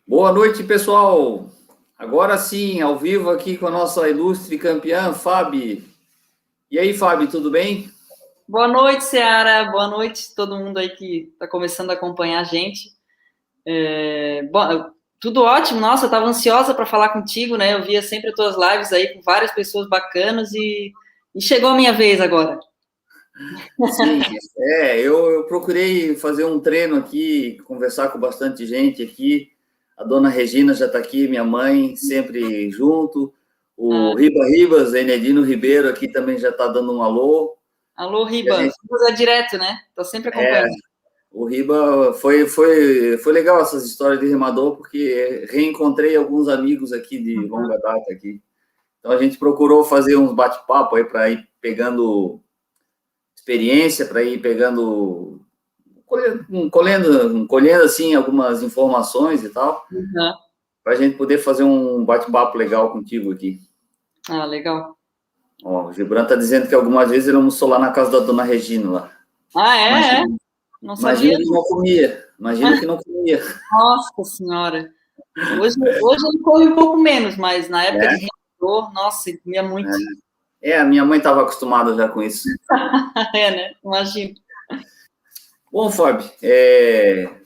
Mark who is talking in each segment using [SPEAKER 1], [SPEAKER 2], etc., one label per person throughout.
[SPEAKER 1] Boa noite, pessoal. Agora sim, ao vivo aqui com a nossa ilustre campeã, Fábio. E aí, Fábio, tudo bem?
[SPEAKER 2] Boa noite, Seara. Boa noite, todo mundo aí que está começando a acompanhar a gente. Tudo ótimo. Nossa, eu estava ansiosa para falar contigo, né? Eu via sempre as tuas lives aí com várias pessoas bacanas e chegou a minha vez agora.
[SPEAKER 1] Sim, eu procurei fazer um treino aqui, conversar com bastante gente aqui. A dona Regina já está aqui, minha mãe, sempre junto.
[SPEAKER 2] Ah,
[SPEAKER 1] O Riba Ribas, Enedino Ribeiro aqui também já está dando um alô.
[SPEAKER 2] alô,
[SPEAKER 1] E a
[SPEAKER 2] Riba.
[SPEAKER 1] gente,
[SPEAKER 2] Ribas é direto, né? Tô sempre
[SPEAKER 1] é,
[SPEAKER 2] acompanhando.
[SPEAKER 1] o Riba foi legal essas histórias de remador, porque reencontrei alguns amigos aqui de longa data aqui. Então a gente procurou fazer uns bate-papo aí para ir pegando experiência, para ir pegando, colhendo assim algumas informações e tal,
[SPEAKER 2] Uhum.
[SPEAKER 1] para a gente poder fazer um bate-papo legal contigo aqui.
[SPEAKER 2] Ah, legal.
[SPEAKER 1] Ó, o Gibran está dizendo que algumas vezes ele almoçou lá na casa da dona Regina lá.
[SPEAKER 2] Ah, é?
[SPEAKER 1] Imagina,
[SPEAKER 2] Não sabia?
[SPEAKER 1] imagina que não comia, imagina que não comia.
[SPEAKER 2] Nossa Senhora. Hoje ele come um pouco menos, mas na época de
[SPEAKER 1] É,
[SPEAKER 2] reitor, nossa, ele comia muito.
[SPEAKER 1] a minha mãe estava acostumada já com isso.
[SPEAKER 2] É, né? Imagino.
[SPEAKER 1] Bom, Fábio,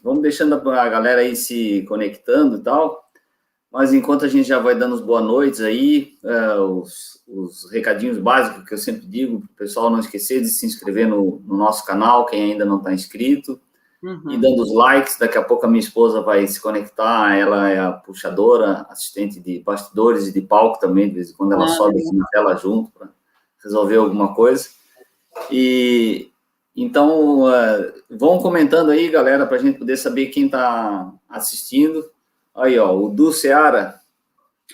[SPEAKER 1] vamos deixando a galera aí se conectando e tal. Mas enquanto a gente já vai dando as boas noites aí, os recadinhos básicos que eu sempre digo, para o pessoal não esquecer de se inscrever no nosso canal, quem ainda não está inscrito, e
[SPEAKER 2] Uhum.
[SPEAKER 1] dando os likes. Daqui a pouco a minha esposa vai se conectar, ela é a puxadora, assistente de bastidores e de palco também, de vez em quando ela
[SPEAKER 2] Ah,
[SPEAKER 1] sobe aqui na tela junto para resolver alguma coisa. E então, vão comentando aí, galera, para a gente poder saber quem está assistindo. Aí, ó, o Du Seara,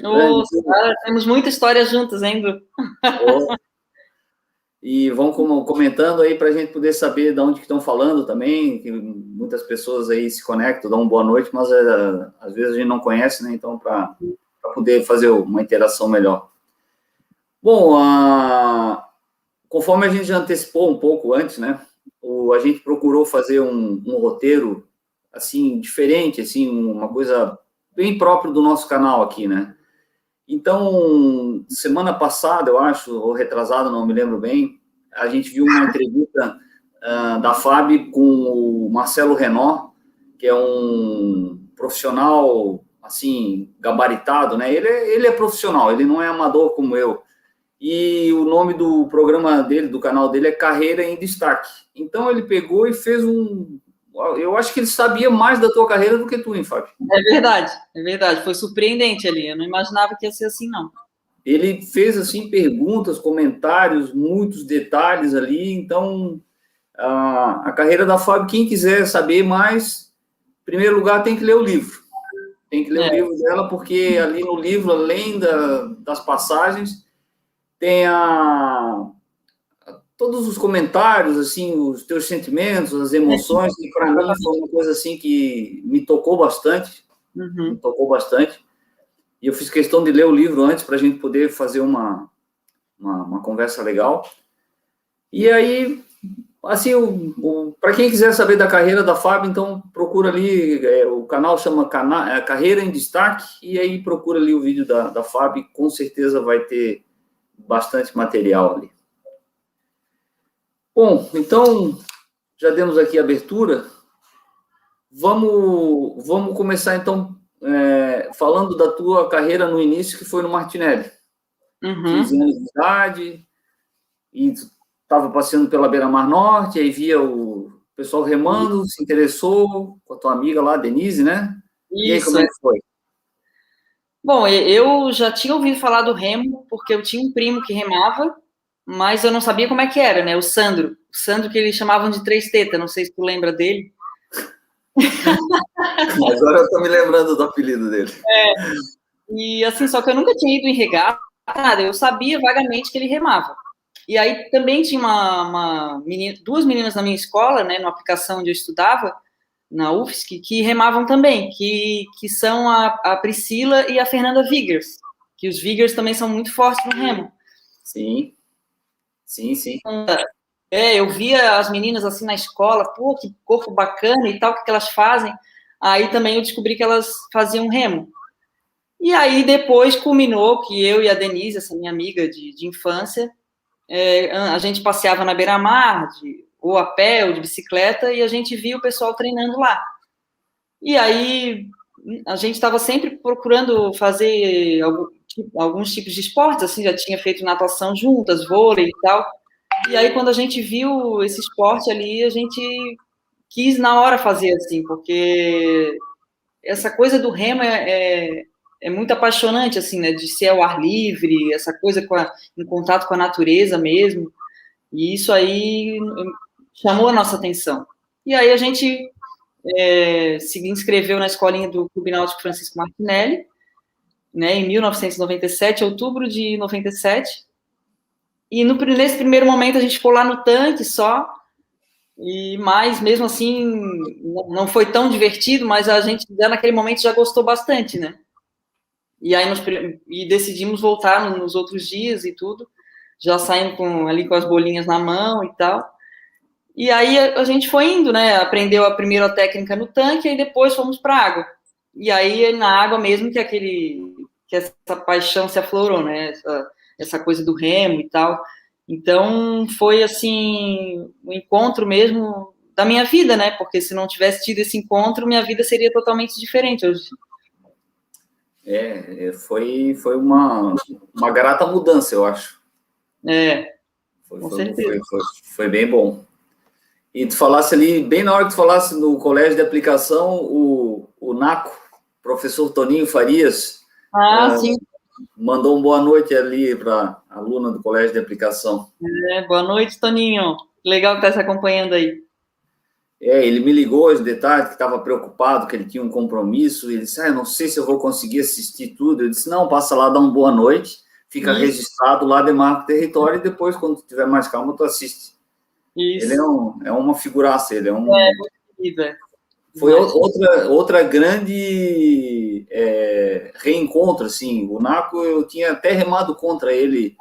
[SPEAKER 1] grande
[SPEAKER 2] nossa, cara, temos muita história juntas, hein, Bru?
[SPEAKER 1] Du. E vão comentando aí para a gente poder saber de onde que estão falando também, que muitas pessoas aí se conectam, dão uma boa noite, mas às vezes a gente não conhece, né? Então, para poder fazer uma interação melhor. Bom, conforme a gente já antecipou um pouco antes, né? A gente procurou fazer um roteiro assim diferente, assim, uma coisa bem próprio do nosso canal aqui, né? Então, semana passada, eu acho, ou retrasada, não me lembro bem, a gente viu uma entrevista da FAB com o Marcelo Renó, que é um profissional, assim, gabaritado, né? Ele é profissional, ele não é amador como eu. E o nome do programa dele, do canal dele, é Carreira em Destaque. Então, ele pegou e fez um... Eu acho que ele sabia mais da tua carreira do que tu, hein, Fábio?
[SPEAKER 2] É verdade, é verdade. Foi surpreendente ali. Eu não imaginava que ia ser assim, não.
[SPEAKER 1] Ele fez assim perguntas, comentários, muitos detalhes ali. Então, a carreira da Fábio, quem quiser saber mais, em primeiro lugar tem que ler o livro. Tem que ler o
[SPEAKER 2] É,
[SPEAKER 1] livro dela, porque ali no livro, além das passagens, tem todos os comentários, assim, os teus sentimentos, as emoções, que para mim foi uma coisa assim que me tocou bastante, me
[SPEAKER 2] uhum.
[SPEAKER 1] tocou bastante. E eu fiz questão de ler o livro antes para a gente poder fazer uma conversa legal. E aí, assim, para quem quiser saber da carreira da Fábio, então procura ali, o canal chama Carreira em Destaque, e aí procura ali o vídeo da Fábio, com certeza vai ter bastante material ali. Bom, então, já demos aqui a abertura, vamos começar então falando da tua carreira no início, que foi no Martinelli. 15
[SPEAKER 2] Uhum.
[SPEAKER 1] anos de idade, e estava passeando pela Beira-Mar Norte, aí via o pessoal remando, se interessou com a tua amiga lá, Denise, né? E aí, como
[SPEAKER 2] Isso.
[SPEAKER 1] é que foi?
[SPEAKER 2] Bom, eu já tinha ouvido falar do remo, porque eu tinha um primo que remava, mas eu não sabia como é que era, né? O Sandro. O Sandro que eles chamavam de Três Tetas, não sei se tu lembra dele.
[SPEAKER 1] Agora eu estou me lembrando do apelido dele.
[SPEAKER 2] E assim, só que eu nunca tinha ido em regata, nada. Eu sabia vagamente que ele remava. E aí também tinha duas meninas na minha escola, né, na aplicação onde eu estudava, na UFSC, que remavam também, que são a Priscila e a Fernanda Vigers, que os Vigers também são muito fortes no remo.
[SPEAKER 1] Sim, sim, sim.
[SPEAKER 2] Eu via as meninas assim na escola, pô, que corpo bacana e tal, o que elas fazem. Aí também eu descobri que elas faziam remo. E aí depois culminou que eu e a Denise, essa minha amiga de infância, a gente passeava na beira-mar, ou a pé, ou de bicicleta, e a gente via o pessoal treinando lá. E aí a gente estava sempre procurando fazer alguns tipos de esportes, assim, já tinha feito natação juntas, vôlei e tal. E aí quando a gente viu esse esporte ali, a gente quis na hora fazer, assim, porque essa coisa do remo é muito apaixonante, assim, né, de ser ao ar livre, essa coisa em contato com a natureza mesmo, e isso aí chamou a nossa atenção. E aí a gente se inscreveu na escolinha do Clube Náutico Francisco Martinelli, né, em 1997, outubro de 97, e nesse primeiro momento a gente ficou lá no tanque só, mas mesmo assim não foi tão divertido, mas a gente já naquele momento já gostou bastante, né? E aí decidimos voltar nos outros dias e tudo, já saindo ali com as bolinhas na mão e tal. E aí a gente foi indo, né? Aprendeu a primeira técnica no tanque e depois fomos para a água. E aí na água mesmo que essa paixão se aflorou, né? Essa coisa do remo e tal. Então foi assim um encontro mesmo da minha vida, né? Porque se não tivesse tido esse encontro, minha vida seria totalmente diferente hoje.
[SPEAKER 1] Foi uma grata mudança, eu acho.
[SPEAKER 2] Com certeza.
[SPEAKER 1] Foi bem bom. E tu falasse ali, bem na hora que tu falasse no colégio de aplicação, o NACO, professor Toninho Farias,
[SPEAKER 2] sim.
[SPEAKER 1] mandou uma boa noite ali para a aluna do colégio de aplicação.
[SPEAKER 2] Boa noite, Toninho. Legal que tá se acompanhando aí.
[SPEAKER 1] Ele me ligou hoje de tarde, que estava preocupado, que ele tinha um compromisso, e ele disse, eu não sei se eu vou conseguir assistir tudo. Eu disse, não, passa lá, dá uma boa noite, fica registrado lá, demarca o território, e depois, quando tu tiver mais calma, tu assiste. Isso. Ele é uma figuraça, ele é um...
[SPEAKER 2] muito querido,
[SPEAKER 1] Foi outra grande reencontro, assim, o Naco, eu tinha até remado contra ele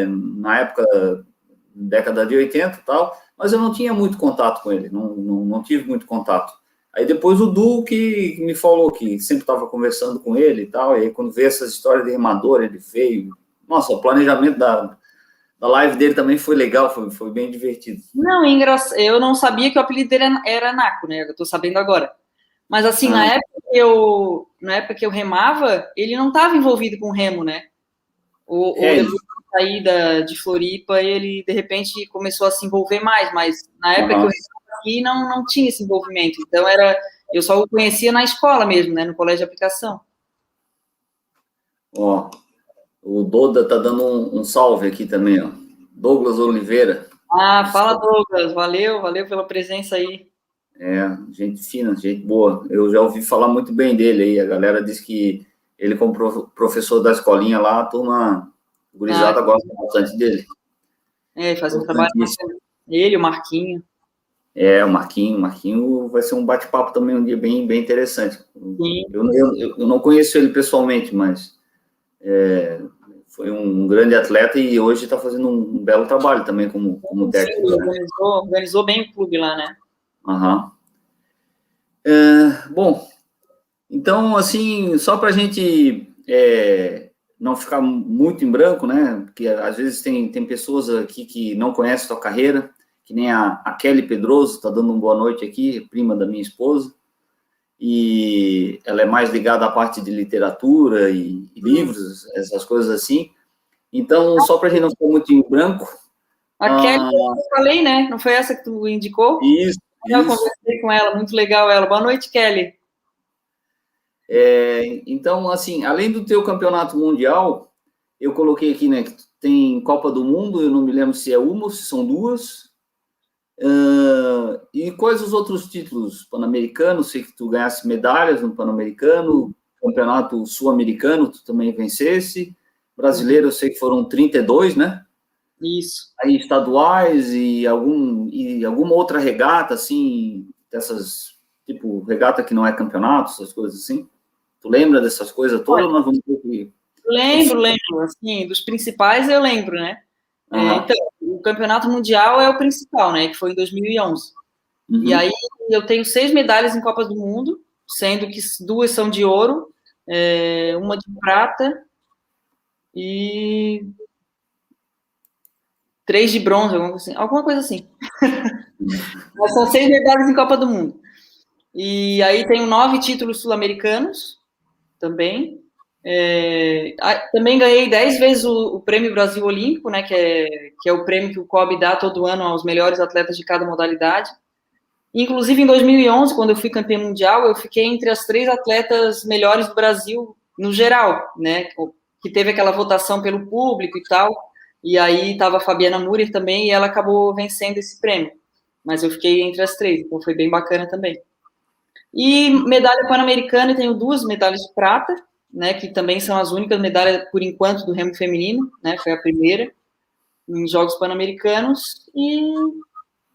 [SPEAKER 1] na época, década de 80 e tal, mas eu não tinha muito contato com ele, não tive muito contato. Aí depois o Du que me falou que sempre estava conversando com ele e tal, e aí quando veio essas histórias de remador, ele veio... Nossa, o planejamento da live dele também foi legal, foi bem divertido.
[SPEAKER 2] Não, eu não sabia que o apelido dele era Naco, né? Eu tô sabendo agora. Mas assim, na época que eu remava, ele não estava envolvido com remo, né? Ou depois de sair de Floripa, ele de repente começou a se envolver mais, mas na época que eu remava aqui não tinha esse envolvimento. Então eu só o conhecia na escola mesmo, né? No colégio de aplicação.
[SPEAKER 1] Ó, o Doda tá dando um salve aqui também, ó. Douglas Oliveira.
[SPEAKER 2] Fala, Douglas. Valeu pela presença aí.
[SPEAKER 1] Gente fina, gente boa. Eu já ouvi falar muito bem dele aí. A galera diz que ele, como professor da escolinha lá, a turma gurizada gosta bastante dele.
[SPEAKER 2] Faz um trabalho. Ele, o Marquinho.
[SPEAKER 1] O Marquinho vai ser um bate-papo também um dia bem, bem interessante. Eu não conheço ele pessoalmente, mas foi um grande atleta e hoje está fazendo um belo trabalho também como técnico.
[SPEAKER 2] Sim, organizou bem o clube lá, né?
[SPEAKER 1] Bom, então, assim, só para a gente não ficar muito em branco, né? Porque às vezes tem pessoas aqui que não conhecem a tua carreira, que nem a Kelly Pedroso, está dando uma boa noite aqui, prima da minha esposa, e ela é mais ligada à parte de literatura e livros, essas coisas assim. Então, só para a gente não ficar muito em branco...
[SPEAKER 2] A Kelly, eu falei, né? Não foi essa que tu indicou?
[SPEAKER 1] Isso.
[SPEAKER 2] Eu conversei com ela, muito legal ela. Boa noite, Kelly.
[SPEAKER 1] Então, assim, além do teu campeonato mundial, eu coloquei aqui, né, que tem Copa do Mundo, eu não me lembro se é uma ou se são duas. E quais os outros títulos? Pan-Americano, sei que tu ganhasse medalhas no Pan-Americano, Campeonato Sul-Americano, tu também vencesse. Brasileiro, eu sei que foram 32, né?
[SPEAKER 2] Isso.
[SPEAKER 1] Aí estaduais e alguma outra regata, assim, dessas, tipo, regata que não é campeonato, essas coisas assim. Tu lembra dessas coisas todas? Nós vamos ver.
[SPEAKER 2] Lembro, assim, dos principais eu lembro, né? Então, o Campeonato Mundial é o principal, né? Que foi em 2011. E aí eu tenho 6 medalhas em Copas do Mundo, sendo que 2 são de ouro, uma de prata e 3 de bronze, alguma coisa assim. Mas são 6 medalhas em Copa do Mundo. E aí tenho 9 títulos sul-americanos também. Também ganhei 10 vezes o Prêmio Brasil Olímpico, né, que é o prêmio que o COB dá todo ano aos melhores atletas de cada modalidade. Inclusive, em 2011, quando eu fui campeã mundial, eu fiquei entre as 3 atletas melhores do Brasil no geral, né, que teve aquela votação pelo público e tal, e aí estava a Fabiana Müller também, e ela acabou vencendo esse prêmio, mas eu fiquei entre as 3, então foi bem bacana também. E medalha pan-americana, eu tenho 2 medalhas de prata, né, que também são as únicas medalhas, por enquanto, do remo feminino, né, foi a primeira em Jogos Pan-Americanos, e,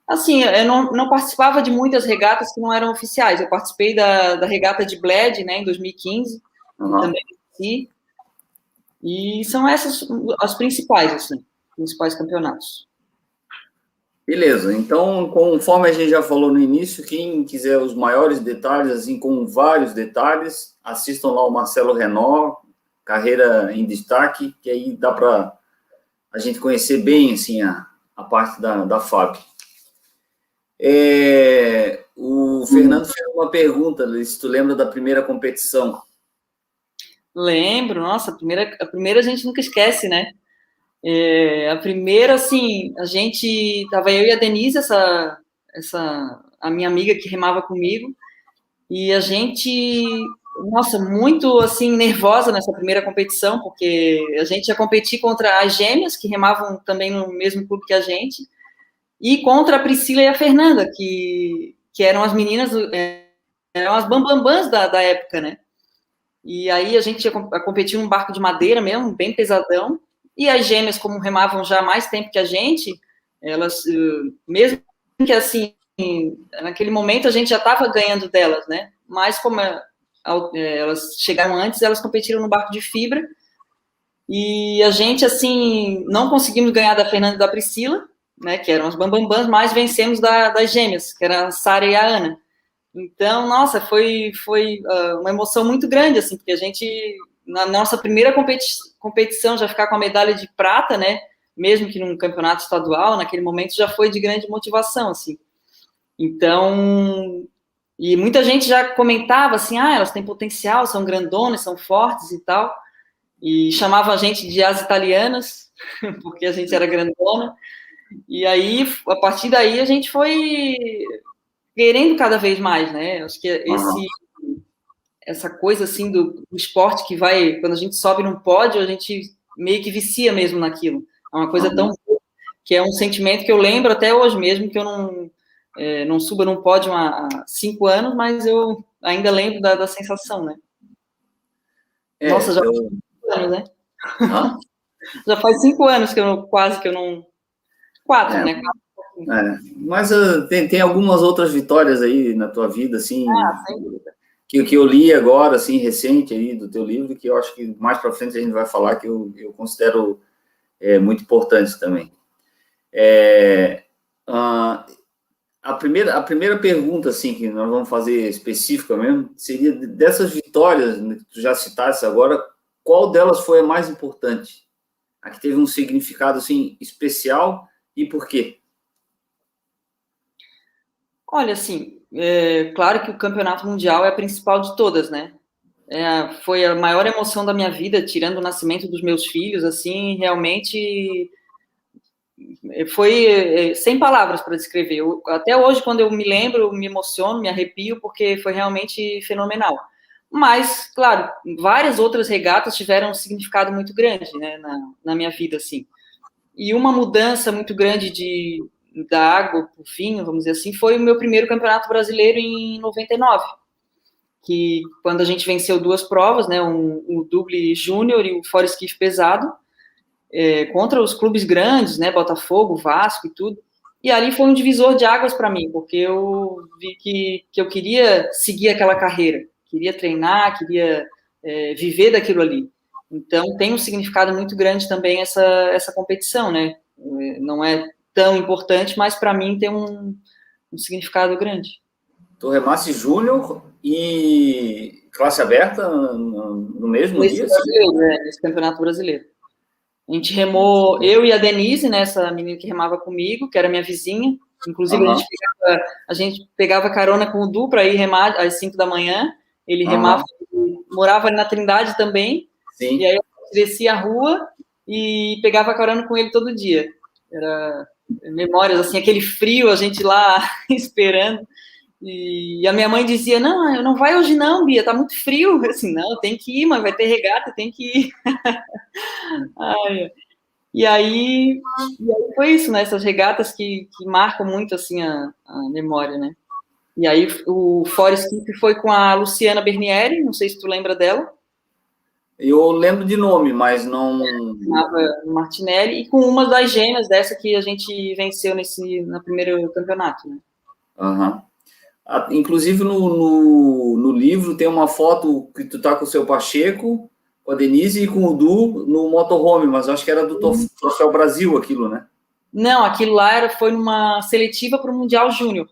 [SPEAKER 2] assim, eu não participava de muitas regatas que não eram oficiais, eu participei da regata de Bled, né, em 2015, também venci, e são essas as principais, assim, principais campeonatos.
[SPEAKER 1] Beleza, então, conforme a gente já falou no início, quem quiser os maiores detalhes, assim, com vários detalhes, assistam lá o Marcelo Renó, Carreira em Destaque, que aí dá para a gente conhecer bem, assim, a parte da FAB. O Fernando fez uma pergunta, se tu lembra da primeira competição.
[SPEAKER 2] Lembro, nossa, a primeira a gente nunca esquece, né? A primeira, assim, tava eu e a Denise, a minha amiga que remava comigo, e a gente, nossa, muito, assim, nervosa nessa primeira competição, porque a gente ia competir contra as gêmeas, que remavam também no mesmo clube que a gente, e contra a Priscila e a Fernanda, que eram as meninas, eram as bambambãs da época, né? E aí a gente ia competir num barco de madeira mesmo, bem pesadão, e as gêmeas, como remavam já há mais tempo que a gente, elas, mesmo que assim, naquele momento a gente já estava ganhando delas, né? Mas como elas chegaram antes, elas competiram no barco de fibra, e a gente, assim, não conseguimos ganhar da Fernanda e da Priscila, né, que eram as bambambãs, mas vencemos das gêmeas, que era a Sara e a Ana. Então, nossa, foi uma emoção muito grande, assim, porque a gente, na nossa primeira competição, já ficar com a medalha de prata, né, mesmo que num campeonato estadual, naquele momento já foi de grande motivação, assim. Então, e muita gente já comentava assim, elas têm potencial, são grandonas, são fortes e tal, e chamava a gente de as italianas, porque a gente era grandona, e aí, a partir daí, a gente foi querendo cada vez mais, né? Acho que essa coisa assim do esporte que vai, quando a gente sobe num pódio, a gente meio que vicia mesmo naquilo. É uma coisa tão boa, que é um sentimento que eu lembro até hoje mesmo, que eu não suba num pódio há 5 anos, mas eu ainda lembro da sensação, né? Nossa, já faz 5 anos, né? Já faz 5 anos que eu não... 4, né? 4.
[SPEAKER 1] Mas tem algumas outras vitórias aí na tua vida, assim,
[SPEAKER 2] sem dúvida.
[SPEAKER 1] Que eu li agora, assim, recente aí do teu livro, que eu acho que mais para frente a gente vai falar, que eu considero muito importante também. A primeira pergunta, assim, que nós vamos fazer específica mesmo, seria dessas vitórias que tu já citaste agora, qual delas foi a mais importante? A que teve um significado, assim, especial e por quê?
[SPEAKER 2] Olha, assim, claro que o campeonato mundial é a principal de todas, né? Foi a maior emoção da minha vida, tirando o nascimento dos meus filhos, assim, realmente foi sem palavras para descrever. Até hoje, quando eu me lembro, eu me emociono, me arrepio, porque foi realmente fenomenal. Mas, claro, várias outras regatas tiveram um significado muito grande, né, na minha vida, assim. E uma mudança muito grande da água para o vinho, vamos dizer assim, foi o meu primeiro campeonato brasileiro em 99, que quando a gente venceu 2 provas, né, o Double Júnior e o Fora Esquife Pesado, contra os clubes grandes, né, Botafogo, Vasco e tudo, e ali foi um divisor de águas para mim, porque eu vi que eu queria seguir aquela carreira, queria treinar, queria viver daquilo ali. Então, tem um significado muito grande também essa competição, né? Não é tão importante, mas para mim tem um significado grande.
[SPEAKER 1] Tu remasse júnior e classe aberta no mesmo
[SPEAKER 2] Nesse
[SPEAKER 1] dia?
[SPEAKER 2] brasileiro, nesse campeonato brasileiro. A gente remou, eu e a Denise, né, essa menina que remava comigo, que era minha vizinha. Inclusive, a gente pegava carona com o Du para ir remar às 5 da manhã. Ele remava, morava na Trindade também.
[SPEAKER 1] Sim.
[SPEAKER 2] E aí eu descia a rua e pegava carona com ele todo dia. Era memórias, assim, aquele frio, a gente lá esperando. E a minha mãe dizia, não, não vai hoje não, Bia, tá muito frio. Eu assim, não, tem que ir, mas vai ter regata, tem que ir. Ai, e aí foi isso, né? Essas regatas que marcam muito, assim, a memória, né? E aí o Forest foi com a Luciana Bernieri, não sei se tu lembra dela.
[SPEAKER 1] Eu lembro de nome, mas não...
[SPEAKER 2] No Martinelli, e com uma das gêmeas dessa que a gente venceu no primeiro campeonato, né?
[SPEAKER 1] Uhum. Inclusive, no livro tem uma foto que tu tá com o seu Pacheco, com a Denise e com o Du no motorhome, mas acho que era do Troféu Brasil aquilo, né?
[SPEAKER 2] Não, aquilo lá foi numa seletiva para o Mundial Júnior.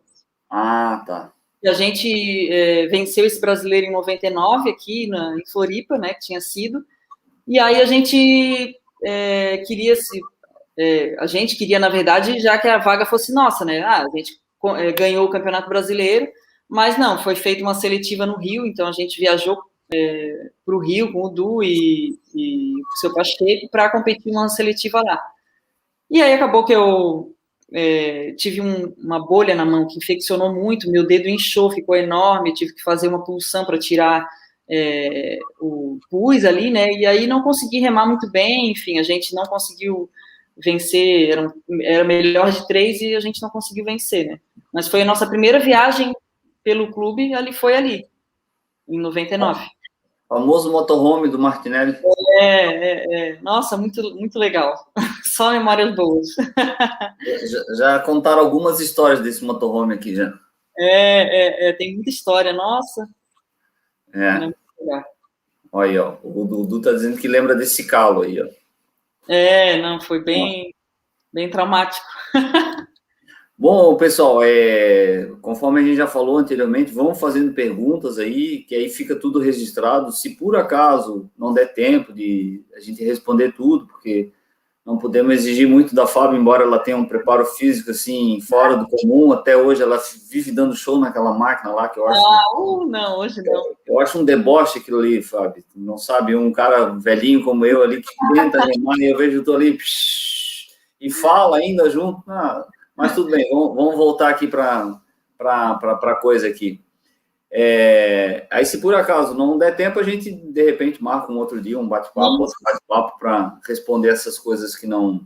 [SPEAKER 1] Ah, tá.
[SPEAKER 2] E a gente venceu esse brasileiro em 99 aqui em Floripa, né, que tinha sido. E aí a gente queria, na verdade, já que a vaga fosse nossa, né? A gente ganhou o Campeonato Brasileiro, mas não, foi feita uma seletiva no Rio, então a gente viajou para o Rio com o Du e o seu Pacheco para competir numa seletiva lá. E aí acabou que eu tive uma bolha na mão que infeccionou muito, meu dedo inchou, ficou enorme, tive que fazer uma punção para tirar o pus ali, né? E aí não consegui remar muito bem, enfim, a gente não conseguiu vencer, era melhor de 3 e a gente não conseguiu vencer, né? Mas foi a nossa primeira viagem pelo clube, foi ali, em 99.
[SPEAKER 1] Famoso motorhome do Martinelli.
[SPEAKER 2] Nossa, muito, muito legal. Só memórias boas.
[SPEAKER 1] Já contaram algumas histórias desse motorhome aqui, já.
[SPEAKER 2] Tem muita história, nossa.
[SPEAKER 1] Era muito legal. Olha aí, ó. O Dudu tá dizendo que lembra desse calo aí, ó.
[SPEAKER 2] Não, foi bem traumático.
[SPEAKER 1] Bom, pessoal, conforme a gente já falou anteriormente, vão fazendo perguntas aí, que aí fica tudo registrado. Se por acaso não der tempo de a gente responder tudo, porque não podemos exigir muito da Fábio, embora ela tenha um preparo físico, assim, fora do comum. Até hoje ela vive dando show naquela máquina lá, que eu acho...
[SPEAKER 2] não, hoje não.
[SPEAKER 1] Eu acho um deboche aquilo ali, Fábio. Não sabe, um cara velhinho como eu ali, que tenta remar, e eu vejo tu ali, e fala ainda junto. Mas tudo bem, vamos voltar aqui para a coisa aqui. Aí, se por acaso não der tempo, a gente, de repente, marca um outro dia, um bate-papo, outro bate-papo para responder essas coisas que não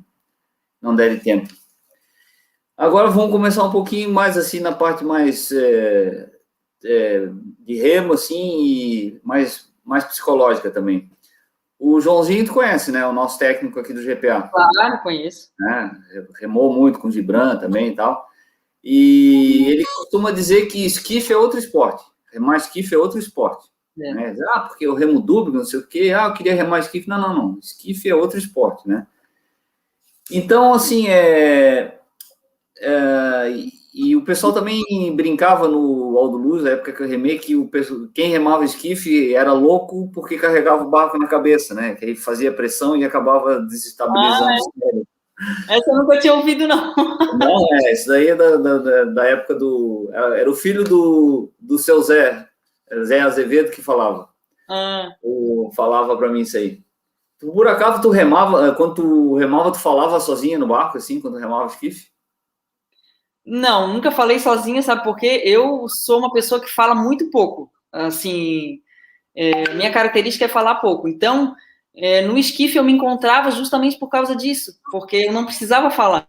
[SPEAKER 1] derem tempo. Agora, vamos começar um pouquinho mais, assim, na parte mais de remo, assim, e mais psicológica também. O Joãozinho, tu conhece, né? O nosso técnico aqui do GPA.
[SPEAKER 2] Claro, conheço.
[SPEAKER 1] Remou muito com o Gibran também e tal. E ele costuma dizer que esquife é outro esporte. Remar esquife é outro esporte. Né? Porque eu remo duplo, não sei o quê. Eu queria remar esquife. Não. Esquife é outro esporte, né? Então, assim, e o pessoal também brincava no Aldo Luz, na época que eu remei, que quem remava esquife era louco porque carregava o barco na cabeça, né? Que aí fazia pressão e acabava desestabilizando o cérebro.
[SPEAKER 2] Essa eu nunca tinha ouvido, não.
[SPEAKER 1] Não, isso daí é da época do... Era o filho do seu Zé Azevedo, que falava. Falava para mim isso aí. Por acaso, tu remava, quando tu remava, tu falava sozinha no barco, assim, quando tu remava esquife?
[SPEAKER 2] Não, nunca falei sozinha, sabe por quê? Eu sou uma pessoa que fala muito pouco. Assim, minha característica é falar pouco. Então, no esquife eu me encontrava justamente por causa disso, porque eu não precisava falar.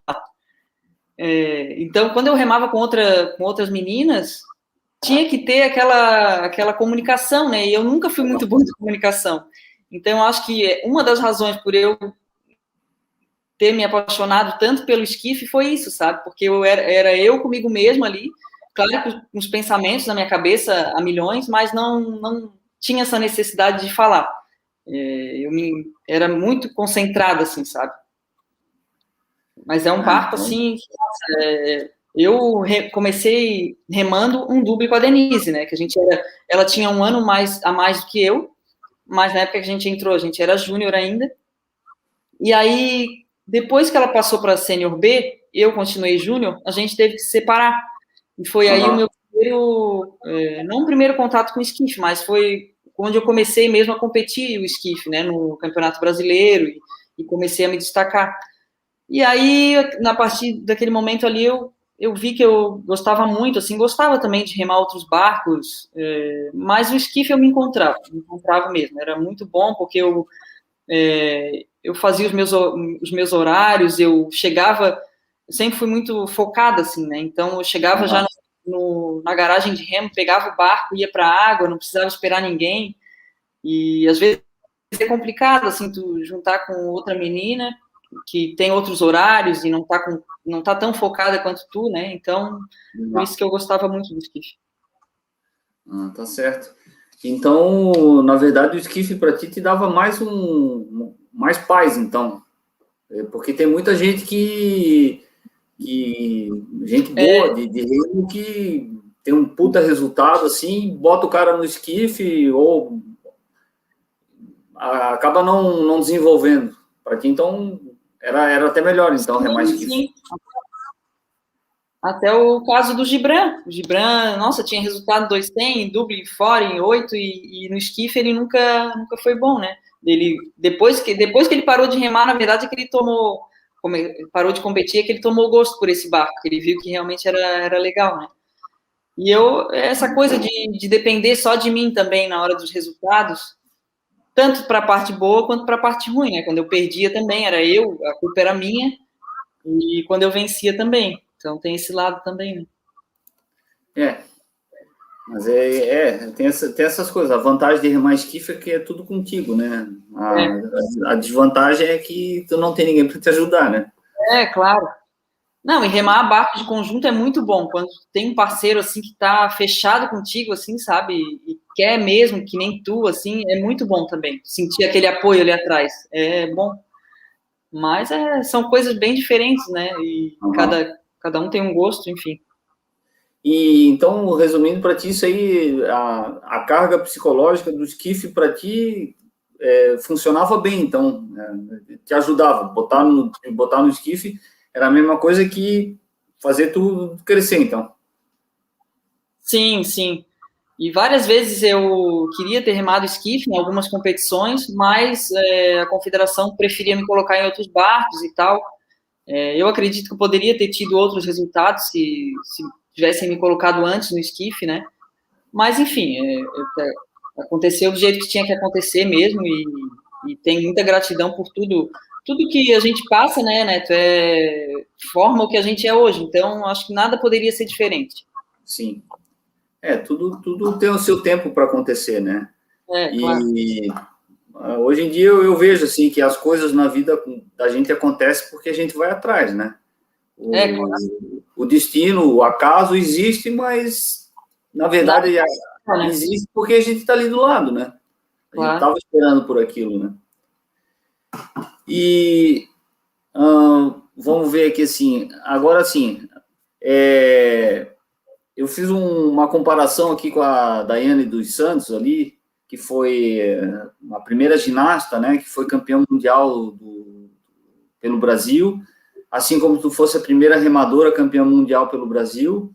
[SPEAKER 2] Então, quando eu remava com outras meninas, tinha que ter aquela comunicação, né? E eu nunca fui muito boa de comunicação. Então, eu acho que uma das razões por eu ter me apaixonado tanto pelo esquife foi isso, sabe? Porque era eu comigo mesma ali, claro, com os pensamentos na minha cabeça a milhões, mas não tinha essa necessidade de falar. Era muito concentrada, assim, sabe? Mas é um barco, assim, comecei remando um double com a Denise, né? Que ela tinha um ano a mais do que eu, mas na época que a gente entrou, a gente era júnior ainda. E aí, depois que ela passou para sênior B, eu continuei júnior, a gente teve que se separar. E foi aí o meu primeiro, não o primeiro contato com o esquife, mas foi onde eu comecei mesmo a competir o esquife, né, no Campeonato Brasileiro, e comecei a me destacar. E aí, na partir daquele momento ali, eu vi que eu gostava muito, assim, gostava também de remar outros barcos, mas o esquife eu me encontrava mesmo, era muito bom, porque eu fazia os meus horários, eu sempre fui muito focada, assim, né? Então, eu chegava já na garagem de remo, pegava o barco, ia para a água, não precisava esperar ninguém. E, às vezes, é complicado, assim, tu juntar com outra menina que tem outros horários e não tá tão focada quanto tu, né? Então, por isso que eu gostava muito do esquife.
[SPEAKER 1] Tá certo. Então, na verdade, o esquife para ti te dava mais paz, então. Porque tem muita gente gente boa, de remo, que tem um puta resultado, assim, bota o cara no esquife ou acaba não desenvolvendo. Para ti, então, era até melhor, então, remar esquife. Sim.
[SPEAKER 2] Até o caso do Gibran. O Gibran, nossa, tinha resultado 200, em double, fora, em 8, e no esquife ele nunca foi bom, né? Depois que ele parou de remar, na verdade, é que ele parou de competir, é que ele tomou gosto por esse barco, que ele viu que realmente era legal, né? E essa coisa de depender só de mim também na hora dos resultados, tanto para a parte boa quanto para a parte ruim, né? Quando eu perdia também, a culpa era minha, e quando eu vencia também. Então tem esse lado também, né?
[SPEAKER 1] Mas tem essas coisas. A vantagem de remar esquife é que é tudo contigo, né? A desvantagem é que tu não tem ninguém para te ajudar, né?
[SPEAKER 2] Claro. Não, e remar barco de conjunto é muito bom. Quando tem um parceiro, assim, que tá fechado contigo, assim, sabe? E quer mesmo, que nem tu, assim, é muito bom também. Sentir aquele apoio ali atrás. É bom. Mas são coisas bem diferentes, né? E cada um tem um gosto, enfim.
[SPEAKER 1] E então, resumindo para ti, isso aí, a carga psicológica do esquife para ti funcionava bem, então, te ajudava. Botar no esquife era a mesma coisa que fazer tu crescer, então.
[SPEAKER 2] Sim, sim. E várias vezes eu queria ter remado esquife em algumas competições, mas a confederação preferia me colocar em outros barcos e tal. Eu acredito que eu poderia ter tido outros resultados se tivessem me colocado antes no esquife, né? Mas, enfim, aconteceu do jeito que tinha que acontecer mesmo, e tem muita gratidão por tudo que a gente passa, né, Neto? Forma o que a gente é hoje. Então, acho que nada poderia ser diferente.
[SPEAKER 1] Sim. Tudo tem o seu tempo para acontecer, né?
[SPEAKER 2] Claro.
[SPEAKER 1] E hoje em dia eu vejo assim que as coisas na vida da gente acontecem porque a gente vai atrás, né?
[SPEAKER 2] Claro.
[SPEAKER 1] O destino, o acaso existe, mas na verdade existe porque a gente está ali do lado, né? A gente estava esperando por aquilo, né? E vamos ver aqui assim, agora sim, eu fiz uma comparação aqui com a Daiane dos Santos ali, que foi a primeira ginasta, né, que foi campeã mundial pelo Brasil, assim como tu fosse a primeira remadora campeã mundial pelo Brasil.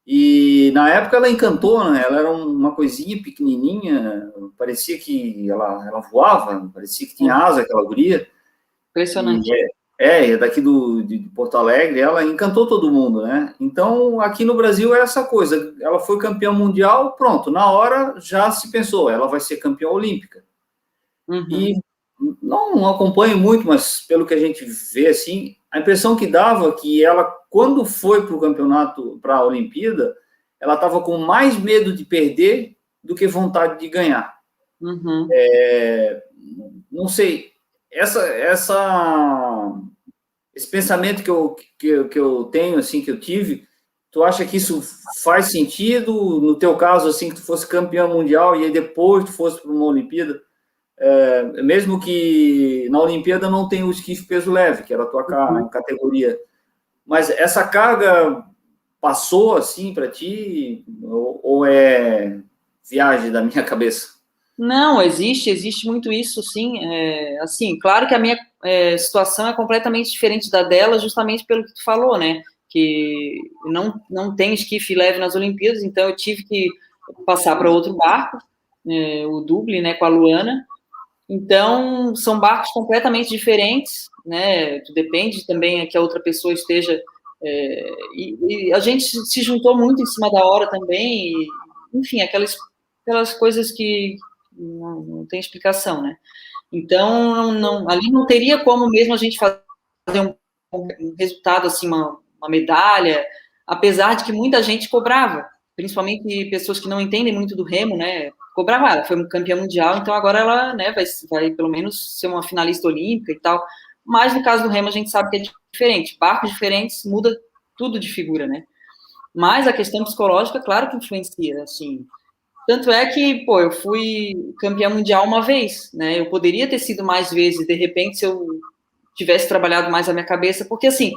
[SPEAKER 1] E na época ela encantou, né? Ela era uma coisinha pequenininha, parecia que ela voava, parecia que tinha asa aquela guria.
[SPEAKER 2] Impressionante.
[SPEAKER 1] É daqui de Porto Alegre, ela encantou todo mundo, né? Então, aqui no Brasil é essa coisa, ela foi campeã mundial, pronto, na hora já se pensou, ela vai ser campeã olímpica.
[SPEAKER 2] Uhum.
[SPEAKER 1] E não acompanho muito, mas pelo que a gente vê, assim, a impressão que dava que ela, quando foi para o campeonato, para a Olimpíada, ela estava com mais medo de perder do que vontade de ganhar.
[SPEAKER 2] Uhum.
[SPEAKER 1] Não sei, esse pensamento que eu tenho, assim, que eu tive, tu acha que isso faz sentido? No teu caso, assim, que tu fosse campeão mundial e aí depois tu fosse para uma Olimpíada, mesmo que na Olimpíada não tem o esquife peso leve, que era a tua categoria, mas essa carga passou assim para ti, ou é viagem da minha cabeça?
[SPEAKER 2] Não, existe muito isso, sim. Assim, claro que a minha situação é completamente diferente da dela, justamente pelo que tu falou, né? Que não tem esquife leve nas Olimpíadas, então eu tive que passar para outro barco, o Dublin, né, com a Luana. Então, são barcos completamente diferentes, né? Depende também que a outra pessoa esteja. E a gente se juntou muito em cima da hora também, e, enfim, aquelas coisas que não tem explicação, né? Então, ali não teria como mesmo a gente fazer um resultado, assim, uma medalha, apesar de que muita gente cobrava, principalmente pessoas que não entendem muito do remo, né? Cobrava, ela foi campeã mundial, então agora ela, né, vai pelo menos ser uma finalista olímpica e tal. Mas no caso do remo a gente sabe que é diferente, barcos diferentes muda tudo de figura, né? Mas a questão psicológica, claro que influencia, assim. Tanto é que, pô, eu fui campeã mundial uma vez, né? Eu poderia ter sido mais vezes, de repente, se eu tivesse trabalhado mais a minha cabeça, porque, assim,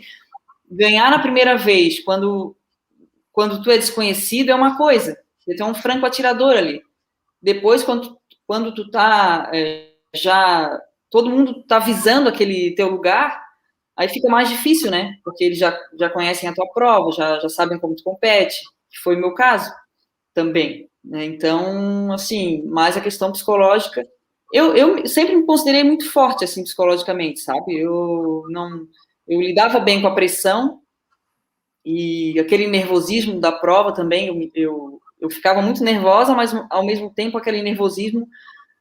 [SPEAKER 2] ganhar na primeira vez, quando tu é desconhecido, é uma coisa. Você tem um franco atirador ali. Depois, quando tu tá já... Todo mundo tá visando aquele teu lugar, aí fica mais difícil, né? Porque eles já conhecem a tua prova, já sabem como tu compete, que foi o meu caso também, né? Então, assim, mais a questão psicológica. Eu sempre me considerei muito forte, assim, psicologicamente, sabe? Eu lidava bem com a pressão e aquele nervosismo da prova também, eu ficava muito nervosa, mas ao mesmo tempo aquele nervosismo,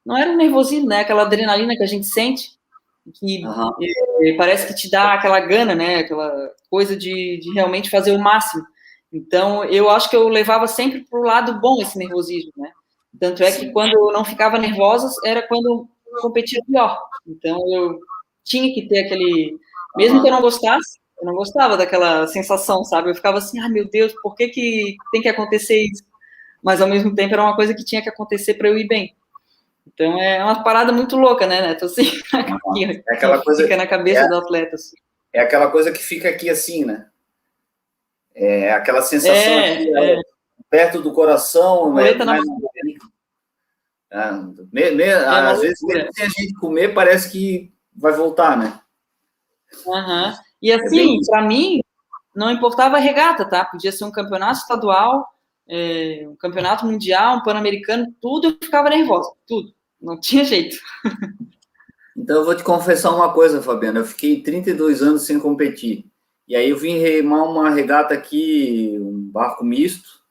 [SPEAKER 2] não era um nervosismo, né? Aquela adrenalina que a gente sente, que parece que te dá aquela gana, né? Aquela coisa de realmente fazer o máximo. Então, eu acho que eu levava sempre para o lado bom esse nervosismo, né? Tanto é que quando eu não ficava nervosa, era quando eu competia pior. Então, eu tinha que ter aquele... Mesmo que eu não gostasse, eu não gostava daquela sensação, sabe? Eu ficava assim, ah, meu Deus, por que tem que acontecer isso? Mas, ao mesmo tempo, era uma coisa que tinha que acontecer para eu ir bem. Então, é uma parada muito louca, né, Neto? Assim,
[SPEAKER 1] É aquela
[SPEAKER 2] que
[SPEAKER 1] coisa,
[SPEAKER 2] fica na cabeça do atleta. Assim.
[SPEAKER 1] É aquela coisa que fica aqui assim, né? É aquela sensação aqui, perto do coração, mas às vezes, mesmo sem a gente comer, parece que vai voltar, né?
[SPEAKER 2] Uhum. E assim, para mim, não importava a regata, tá? Podia ser um campeonato estadual, um campeonato mundial, um pan-americano, tudo eu ficava nervosa, tudo. Não tinha jeito.
[SPEAKER 1] Então, eu vou te confessar uma coisa, Fabiana. Eu fiquei 32 anos sem competir. E aí eu vim remar uma regata aqui, um barco misto,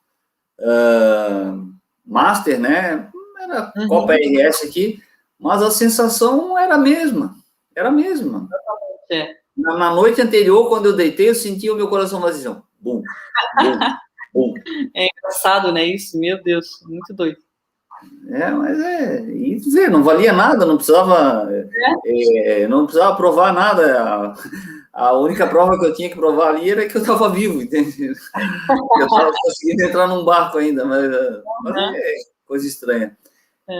[SPEAKER 1] Master, né? Era Copa RS aqui, mas a sensação era a mesma. Era a mesma. Na noite anterior, quando eu deitei, eu sentia o meu coração vazio. Bum, bum, bum.
[SPEAKER 2] É engraçado, né? Isso, meu Deus, muito doido.
[SPEAKER 1] Mas e não valia nada, não precisava, não precisava provar nada. A única prova que eu tinha que provar ali era que eu estava vivo, entende? Eu estava conseguindo entrar num barco ainda, mas é coisa estranha.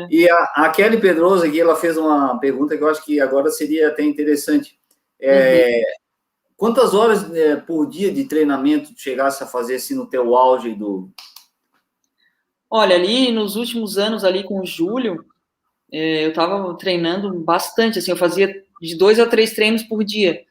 [SPEAKER 1] E a Kelly Pedroso aqui, ela fez uma pergunta que eu acho que agora seria até interessante. Quantas horas por dia de treinamento tu chegasse a fazer assim no teu auge do...
[SPEAKER 2] Olha, ali nos últimos anos, ali com o Júlio, eu estava treinando bastante, assim, eu fazia de 2 a 3 treinos por dia.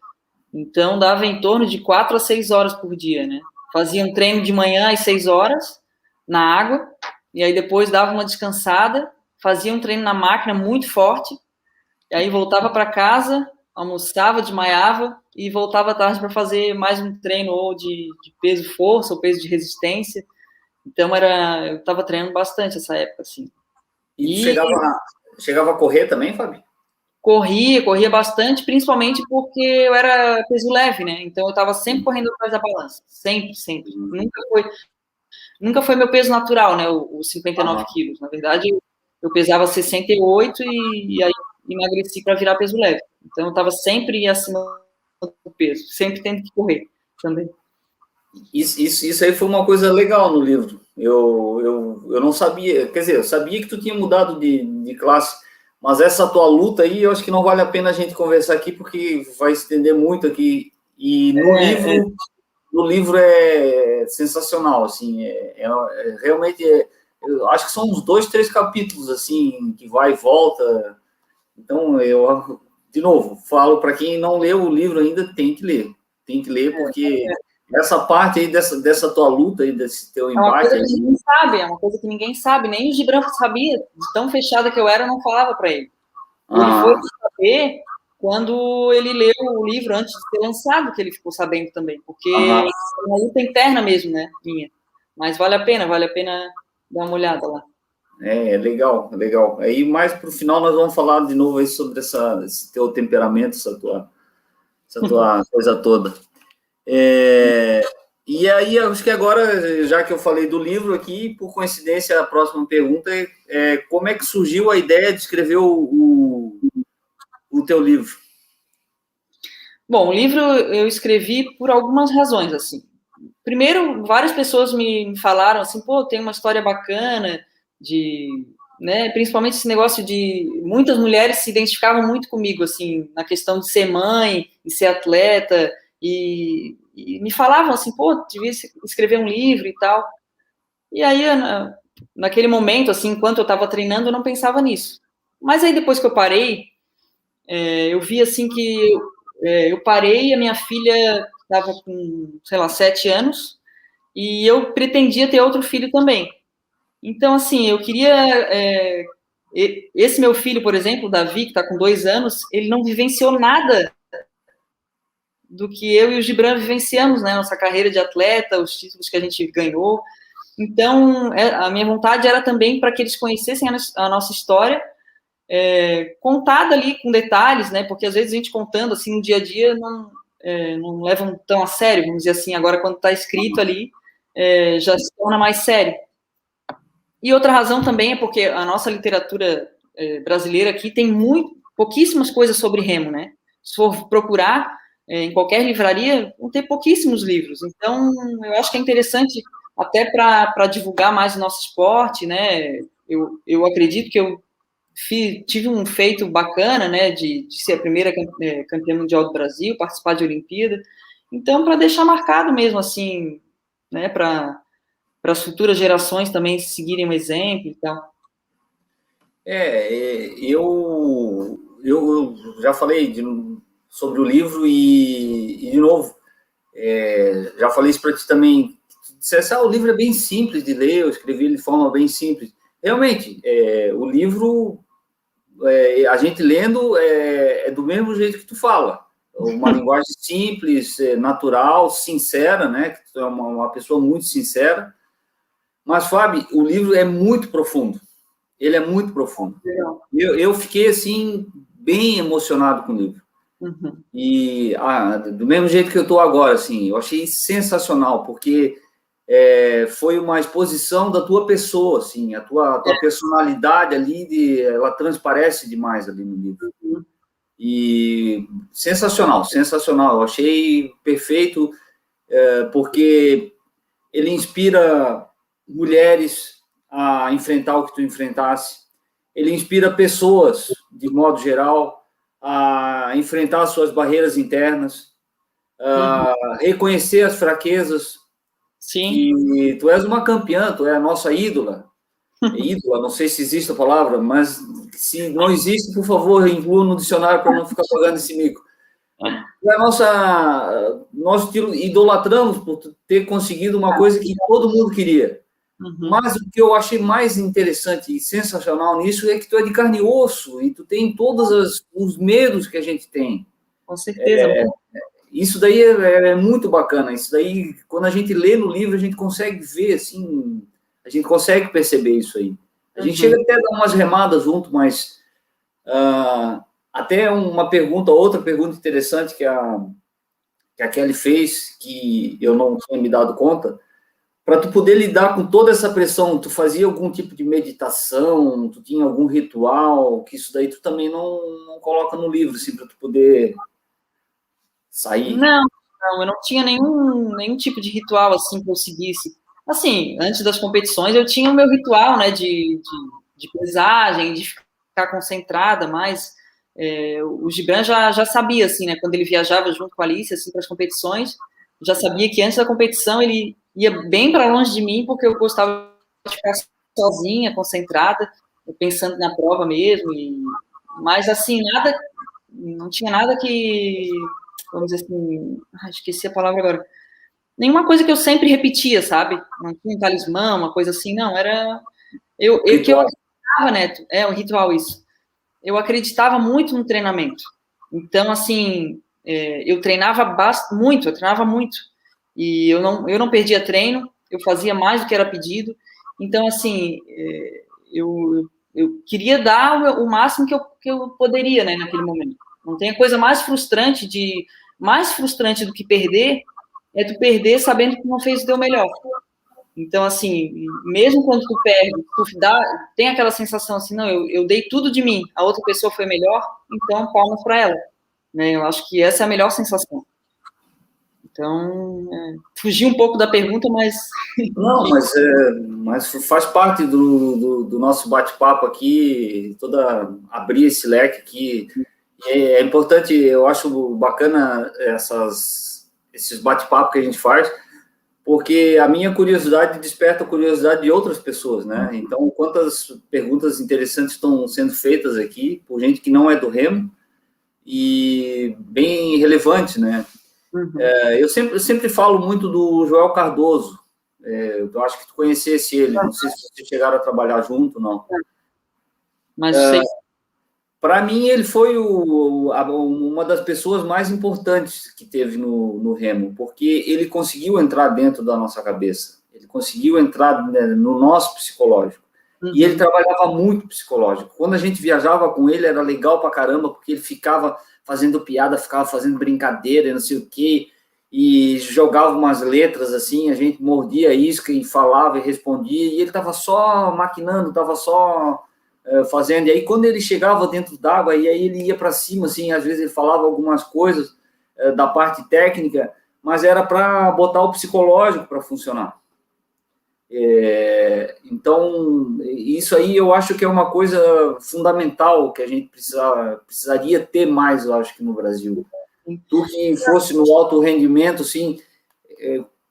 [SPEAKER 2] Então, dava em torno de 4 a 6 horas por dia, né? Fazia um treino de manhã às 6 horas, na água, e aí depois dava uma descansada, fazia um treino na máquina muito forte, e aí voltava para casa, almoçava, desmaiava, e voltava à tarde para fazer mais um treino ou de peso força, ou peso de resistência. Então, eu estava treinando bastante essa época, assim.
[SPEAKER 1] E chegava a correr também, Fábio?
[SPEAKER 2] Corria bastante, principalmente porque eu era peso leve, né? Então, eu estava sempre correndo atrás da balança. Sempre, sempre. Nunca foi meu peso natural, né? Os 59 quilos. Na verdade, eu pesava 68 e aí emagreci para virar peso leve. Então, eu estava sempre acima do peso. Sempre tendo que correr também.
[SPEAKER 1] Isso aí foi uma coisa legal no livro. Eu não sabia, quer dizer, eu sabia que tu tinha mudado de classe, mas essa tua luta aí, eu acho que não vale a pena a gente conversar aqui, porque vai estender muito aqui. E no livro, no livro é sensacional, assim, realmente, eu acho que são uns 2, 3 capítulos, assim, que vai e volta. Então, de novo, falo para quem não leu o livro ainda, tem que ler, porque essa parte aí dessa tua luta aí, desse teu embate...
[SPEAKER 2] É uma coisa que ninguém sabe, nem o Gibran sabia, de tão fechada que eu era, eu não falava para ele. Ele foi saber quando ele leu o livro antes de ser lançado, que ele ficou sabendo também, porque é uma luta interna mesmo, né, minha. Mas vale a pena dar uma olhada lá.
[SPEAKER 1] Legal. Aí, mais para o final, nós vamos falar de novo aí sobre esse teu temperamento, essa tua coisa toda. E aí, acho que agora, já que eu falei do livro aqui, por coincidência, a próxima pergunta é como é que surgiu a ideia de escrever o teu livro?
[SPEAKER 2] Bom, o livro eu escrevi por algumas razões, assim. Primeiro, várias pessoas me falaram assim, pô, tem uma história bacana né, principalmente esse negócio de muitas mulheres se identificavam muito comigo, assim, na questão de ser mãe e ser atleta, e me falavam assim, pô, devia escrever um livro e tal. E aí, naquele momento, assim, enquanto eu estava treinando, eu não pensava nisso. Mas aí, depois que eu parei, eu vi, assim, que eu parei, a minha filha estava com, sei lá, 7 anos, e eu pretendia ter outro filho também. Então, assim, eu queria... esse meu filho, por exemplo, o Davi, que está com 2 anos, ele não vivenciou nada do que eu e o Gibran vivenciamos, né? Nossa carreira de atleta, os títulos que a gente ganhou. Então, a minha vontade era também para que eles conhecessem a nossa história, contada ali com detalhes, né? Porque às vezes a gente contando assim no dia a dia não levam tão a sério, vamos dizer assim. Agora, quando está escrito ali, já se torna mais sério. E outra razão também é porque a nossa literatura brasileira aqui tem pouquíssimas coisas sobre remo, né? Se for procurar em qualquer livraria, vão ter pouquíssimos livros. Então, eu acho que é interessante até para divulgar mais o nosso esporte, né? Eu acredito que eu tive um feito bacana, né? De ser a primeira campeã mundial do Brasil, participar de Olimpíada. Então, para deixar marcado mesmo, assim, né? Para as futuras gerações também seguirem o exemplo e tal.
[SPEAKER 1] Eu já falei sobre o livro e de novo, já falei isso para ti também. O livro é bem simples de ler, eu escrevi ele de forma bem simples. Realmente, o livro, a gente lendo, é do mesmo jeito que tu fala. Uma linguagem simples, natural, sincera, né? Que tu é uma pessoa muito sincera. Mas, Fábio, o livro é muito profundo. Ele é muito profundo. Eu fiquei, assim, bem emocionado com o livro.
[SPEAKER 2] Uhum.
[SPEAKER 1] E do mesmo jeito que eu estou agora, assim, eu achei sensacional, porque foi uma exposição da tua pessoa, assim, a tua personalidade ali, ela transparece demais ali no livro.
[SPEAKER 2] Uhum.
[SPEAKER 1] E sensacional. Eu achei perfeito, porque ele inspira mulheres a enfrentar o que tu enfrentasse. Ele inspira pessoas, de modo geral, a enfrentar suas barreiras internas, a reconhecer as fraquezas.
[SPEAKER 2] Sim.
[SPEAKER 1] E tu és uma campeã, tu é a nossa ídola. Ídola, não sei se existe a palavra, mas se não existe, por favor, inclua no dicionário para não ficar pagando esse mico. Nós te idolatramos por ter conseguido uma coisa que todo mundo queria. Mas o que eu achei mais interessante e sensacional nisso é que tu é de carne e osso e tu tem todos os medos que a gente tem.
[SPEAKER 2] Com certeza.
[SPEAKER 1] Isso daí é muito bacana. Isso daí, quando a gente lê no livro, a gente consegue ver, assim, a gente consegue perceber isso aí. A gente chega até a dar umas remadas junto, mas até outra pergunta interessante que a Kelly fez, que eu não tinha me dado conta. Para tu poder lidar com toda essa pressão, tu fazia algum tipo de meditação, tu tinha algum ritual, que isso daí tu também não coloca no livro, assim, para tu poder sair?
[SPEAKER 2] Não, eu não tinha nenhum tipo de ritual, assim, que eu seguisse. Assim, antes das competições, eu tinha o meu ritual, né, de pesagem, de ficar concentrada, mas o Gibran já sabia, assim, né, quando ele viajava junto com a Alice, assim, para as competições, já sabia que antes da competição ele ia bem para longe de mim, porque eu gostava de ficar sozinha, concentrada, pensando na prova mesmo. Mas, assim, não tinha nada que, vamos dizer assim, esqueci a palavra agora, nenhuma coisa que eu sempre repetia, sabe? Não tinha um talismã, uma coisa assim, não, era... Que eu acreditava, Neto, um ritual isso. Eu acreditava muito no treinamento. Então, assim, eu treinava muito, e eu não perdia treino, eu fazia mais do que era pedido. Então, assim, eu queria dar o máximo que eu poderia, né, naquele momento. Não tem coisa mais frustrante do que perder, é tu perder sabendo que não fez o teu melhor. Então, assim, mesmo quando tu perde, tem aquela sensação assim, não, eu dei tudo de mim, a outra pessoa foi melhor, então palmas para ela. Né? Eu acho que essa é a melhor sensação. Então, fugi um pouco da pergunta, mas...
[SPEAKER 1] Não, mas faz parte do nosso bate-papo aqui, abrir esse leque aqui. É importante, eu acho bacana esses bate-papos que a gente faz, porque a minha curiosidade desperta a curiosidade de outras pessoas, né? Então, quantas perguntas interessantes estão sendo feitas aqui por gente que não é do remo e bem relevante, né? Uhum. Eu sempre falo muito do Joel Cardoso. Eu acho que tu conhecesse ele, não sei se vocês chegaram a trabalhar junto, não.
[SPEAKER 2] Mas sei.
[SPEAKER 1] Para mim, ele foi uma das pessoas mais importantes que teve no remo, porque ele conseguiu entrar dentro da nossa cabeça, ele conseguiu entrar, né, no nosso psicológico. Uhum. E ele trabalhava muito psicológico. Quando a gente viajava com ele, era legal pra caramba, porque ele ficava fazendo piada, ficava fazendo brincadeira, não sei o quê, e jogava umas letras assim, a gente mordia a isca e falava e respondia, e ele estava só maquinando, estava só fazendo. E aí, quando ele chegava dentro d'água, e aí ele ia para cima, assim, às vezes ele falava algumas coisas da parte técnica, mas era para botar o psicológico para funcionar. Então, isso aí eu acho que é uma coisa fundamental que a gente precisaria ter mais, eu acho, que no Brasil. Tu que fosse no alto rendimento, assim,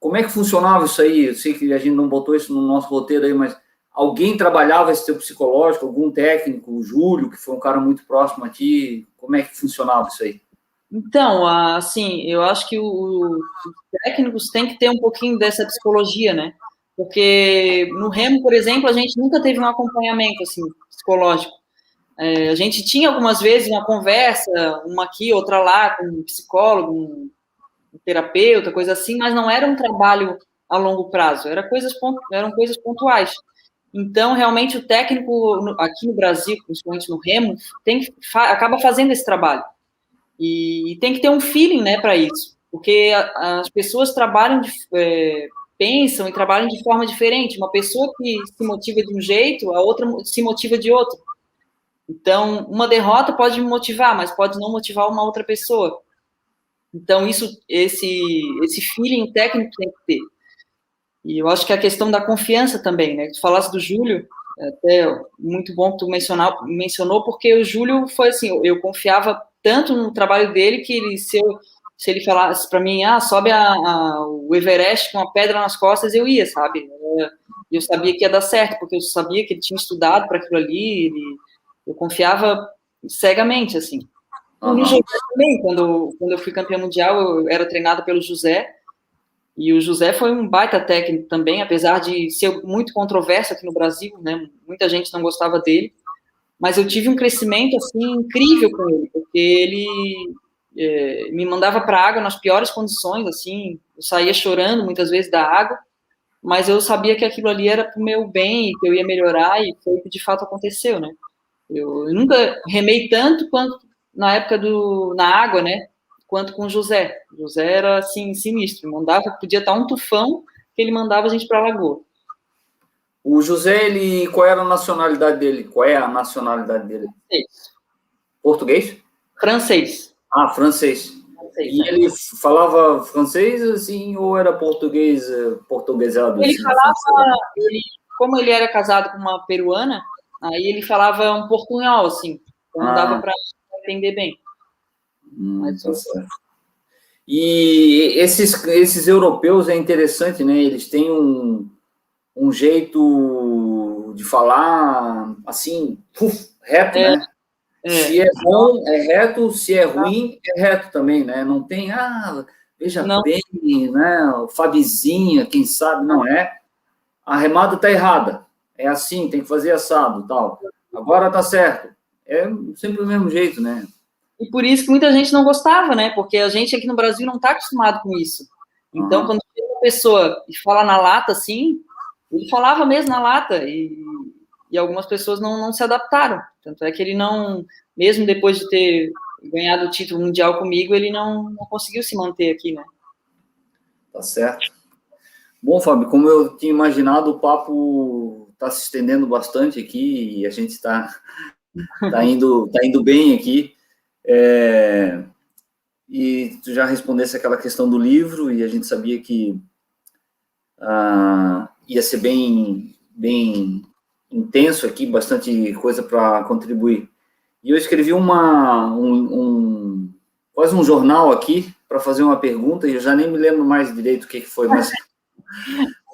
[SPEAKER 1] como é que funcionava isso aí? Eu sei que a gente não botou isso no nosso roteiro aí, mas alguém trabalhava esse teu psicológico, algum técnico, o Júlio, que foi um cara muito próximo a ti, como é que funcionava isso aí?
[SPEAKER 2] Então, assim, eu acho que os técnicos têm que ter um pouquinho dessa psicologia, né? Porque no remo, por exemplo, a gente nunca teve um acompanhamento, assim, psicológico. A gente tinha algumas vezes uma conversa, uma aqui, outra lá, com um psicólogo, um terapeuta, coisa assim, mas não era um trabalho a longo prazo, eram coisas pontuais. Então, realmente, o técnico aqui no Brasil, principalmente no remo, acaba fazendo esse trabalho. E tem que ter um feeling, né, para isso, porque as pessoas pensam e trabalham de forma diferente. Uma pessoa que se motiva de um jeito, a outra se motiva de outro. Então, uma derrota pode me motivar, mas pode não motivar uma outra pessoa. Então, esse feeling técnico tem que ter. E eu acho que a questão da confiança também, né? Tu falasse do Júlio, até muito bom que tu mencionou, porque o Júlio foi assim, eu confiava tanto no trabalho dele que se ele falasse para mim, sobe o Everest com uma pedra nas costas, eu ia, sabe? Eu sabia que ia dar certo, porque eu sabia que ele tinha estudado para aquilo ali, eu confiava cegamente, assim. Uhum. No José também, quando eu fui campeã mundial, eu era treinada pelo José, e o José foi um baita técnico também, apesar de ser muito controverso aqui no Brasil, né? Muita gente não gostava dele, mas eu tive um crescimento, assim, incrível com ele, porque ele me mandava para a água nas piores condições, assim, eu saía chorando muitas vezes da água, mas eu sabia que aquilo ali era para o meu bem, que eu ia melhorar, e foi o que de fato aconteceu, né? Eu nunca remei tanto quanto na época na água, né? Quanto com o José. O José era, assim, sinistro. Podia estar um tufão que ele mandava a gente para a lagoa.
[SPEAKER 1] O José, qual era a nacionalidade dele? Qual é a nacionalidade dele?
[SPEAKER 2] Francês.
[SPEAKER 1] Português?
[SPEAKER 2] Francês.
[SPEAKER 1] Francês. E ele falava francês, assim, ou era portuguesado?
[SPEAKER 2] Ele
[SPEAKER 1] assim,
[SPEAKER 2] falava, como ele era casado com uma peruana, aí ele falava um portunhol, assim, então dava para entender bem.
[SPEAKER 1] Tá certo. E esses europeus é interessante, né? Eles têm um jeito de falar assim, reto, né? Se é bom, é reto, se é ruim, é reto também, né? Não tem, veja
[SPEAKER 2] Não.
[SPEAKER 1] bem, né? Fabizinha, quem sabe, não é. A remada tá errada. É assim, tem que fazer assado, tal. Agora tá certo. É sempre o mesmo jeito, né?
[SPEAKER 2] E por isso que muita gente não gostava, né? Porque a gente aqui no Brasil não está acostumado com isso. Então, quando chega uma pessoa e fala na lata assim, ele falava mesmo na lata, e algumas pessoas não se adaptaram. Tanto é que ele não, mesmo depois de ter ganhado o título mundial comigo, ele não conseguiu se manter aqui, né?
[SPEAKER 1] Tá certo. Bom, Fábio, como eu tinha imaginado, o papo está se estendendo bastante aqui e a gente está indo bem aqui. E tu já respondesse aquela questão do livro e a gente sabia que ia ser bem intenso aqui, bastante coisa para contribuir. E eu escrevi quase um jornal aqui para fazer uma pergunta e eu já nem me lembro mais direito o que foi,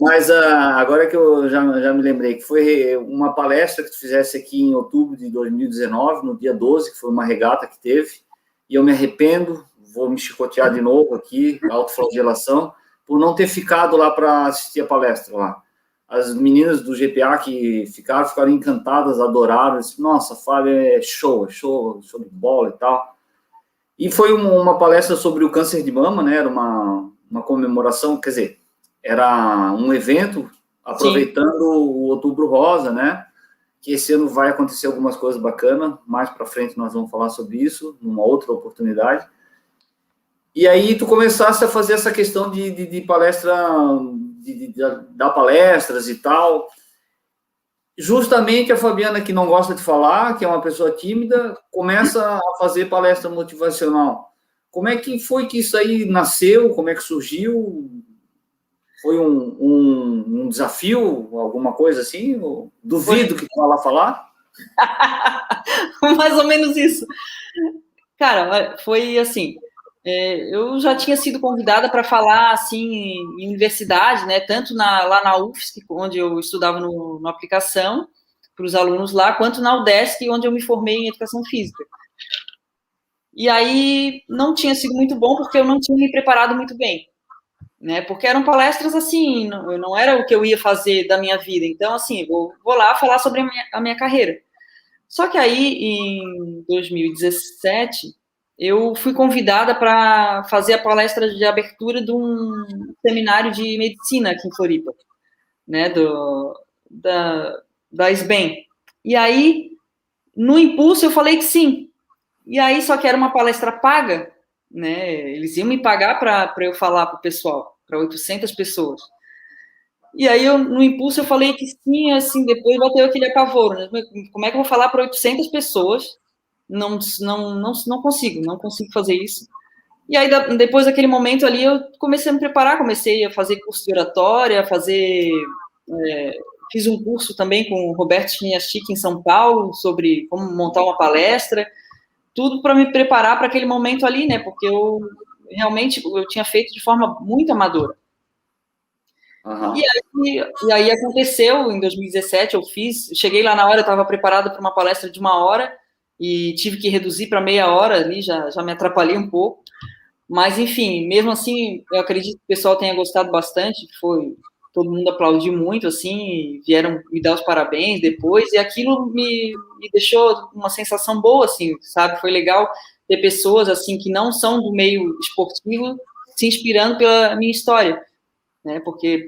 [SPEAKER 1] mas agora que eu já me lembrei, que foi uma palestra que tu fizesse aqui em outubro de 2019, no dia 12, que foi uma regata que teve, e eu me arrependo, vou me chicotear de novo aqui, autoflagelação, por não ter ficado lá para assistir a palestra lá. As meninas do GPA que ficaram encantadas, adoraram, disse, nossa, Fábio, é show de bola e tal. E foi uma palestra sobre o câncer de mama, né? Era uma comemoração, quer dizer, era um evento aproveitando o Outubro Rosa, né? Que esse ano vai acontecer algumas coisas bacanas, mais para frente nós vamos falar sobre isso, numa outra oportunidade. E aí tu começaste a fazer essa questão de palestra, de dar palestras e tal. Justamente a Fabiana, que não gosta de falar, que é uma pessoa tímida, começa a fazer palestra motivacional. Como é que foi que isso aí nasceu? Como é que surgiu? Foi um desafio, alguma coisa assim? Eu duvido que tu vá lá falar.
[SPEAKER 2] Mais ou menos isso. Cara, foi assim, eu já tinha sido convidada para falar assim em universidade, né? Tanto lá na UFSC, onde eu estudava no aplicação, para os alunos lá, quanto na UDESC, onde eu me formei em educação física. E aí não tinha sido muito bom porque eu não tinha me preparado muito bem, né? Porque eram palestras assim, não era o que eu ia fazer da minha vida. Então, assim, vou lá falar sobre a minha carreira. Só que aí, em 2017, eu fui convidada para fazer a palestra de abertura de um seminário de medicina aqui em Floripa, né, da SBEM. E aí, no impulso, eu falei que sim. E aí, só que era uma palestra paga, né, eles iam me pagar para eu falar para o pessoal, para 800 pessoas. E aí, no impulso, eu falei que sim, assim, depois bateu aquele apavoro, né? Como é que eu vou falar para 800 pessoas? Não consigo fazer isso. E aí, depois daquele momento ali, eu comecei a me preparar, comecei a fazer curso de oratória, fiz um curso também com o Roberto Chiniachik em São Paulo, sobre como montar uma palestra, tudo para me preparar para aquele momento ali, né? Porque eu tinha feito de forma muito amadora. Uhum. E aí aconteceu, em 2017 cheguei lá na hora, eu estava preparada para uma palestra de 1 hora e tive que reduzir para meia hora ali, já me atrapalhei um pouco, mas enfim, mesmo assim, eu acredito que o pessoal tenha gostado bastante, todo mundo aplaudiu muito, assim, vieram me dar os parabéns depois, e aquilo me deixou uma sensação boa, assim, sabe, foi legal ter pessoas, assim, que não são do meio esportivo, se inspirando pela minha história, né, porque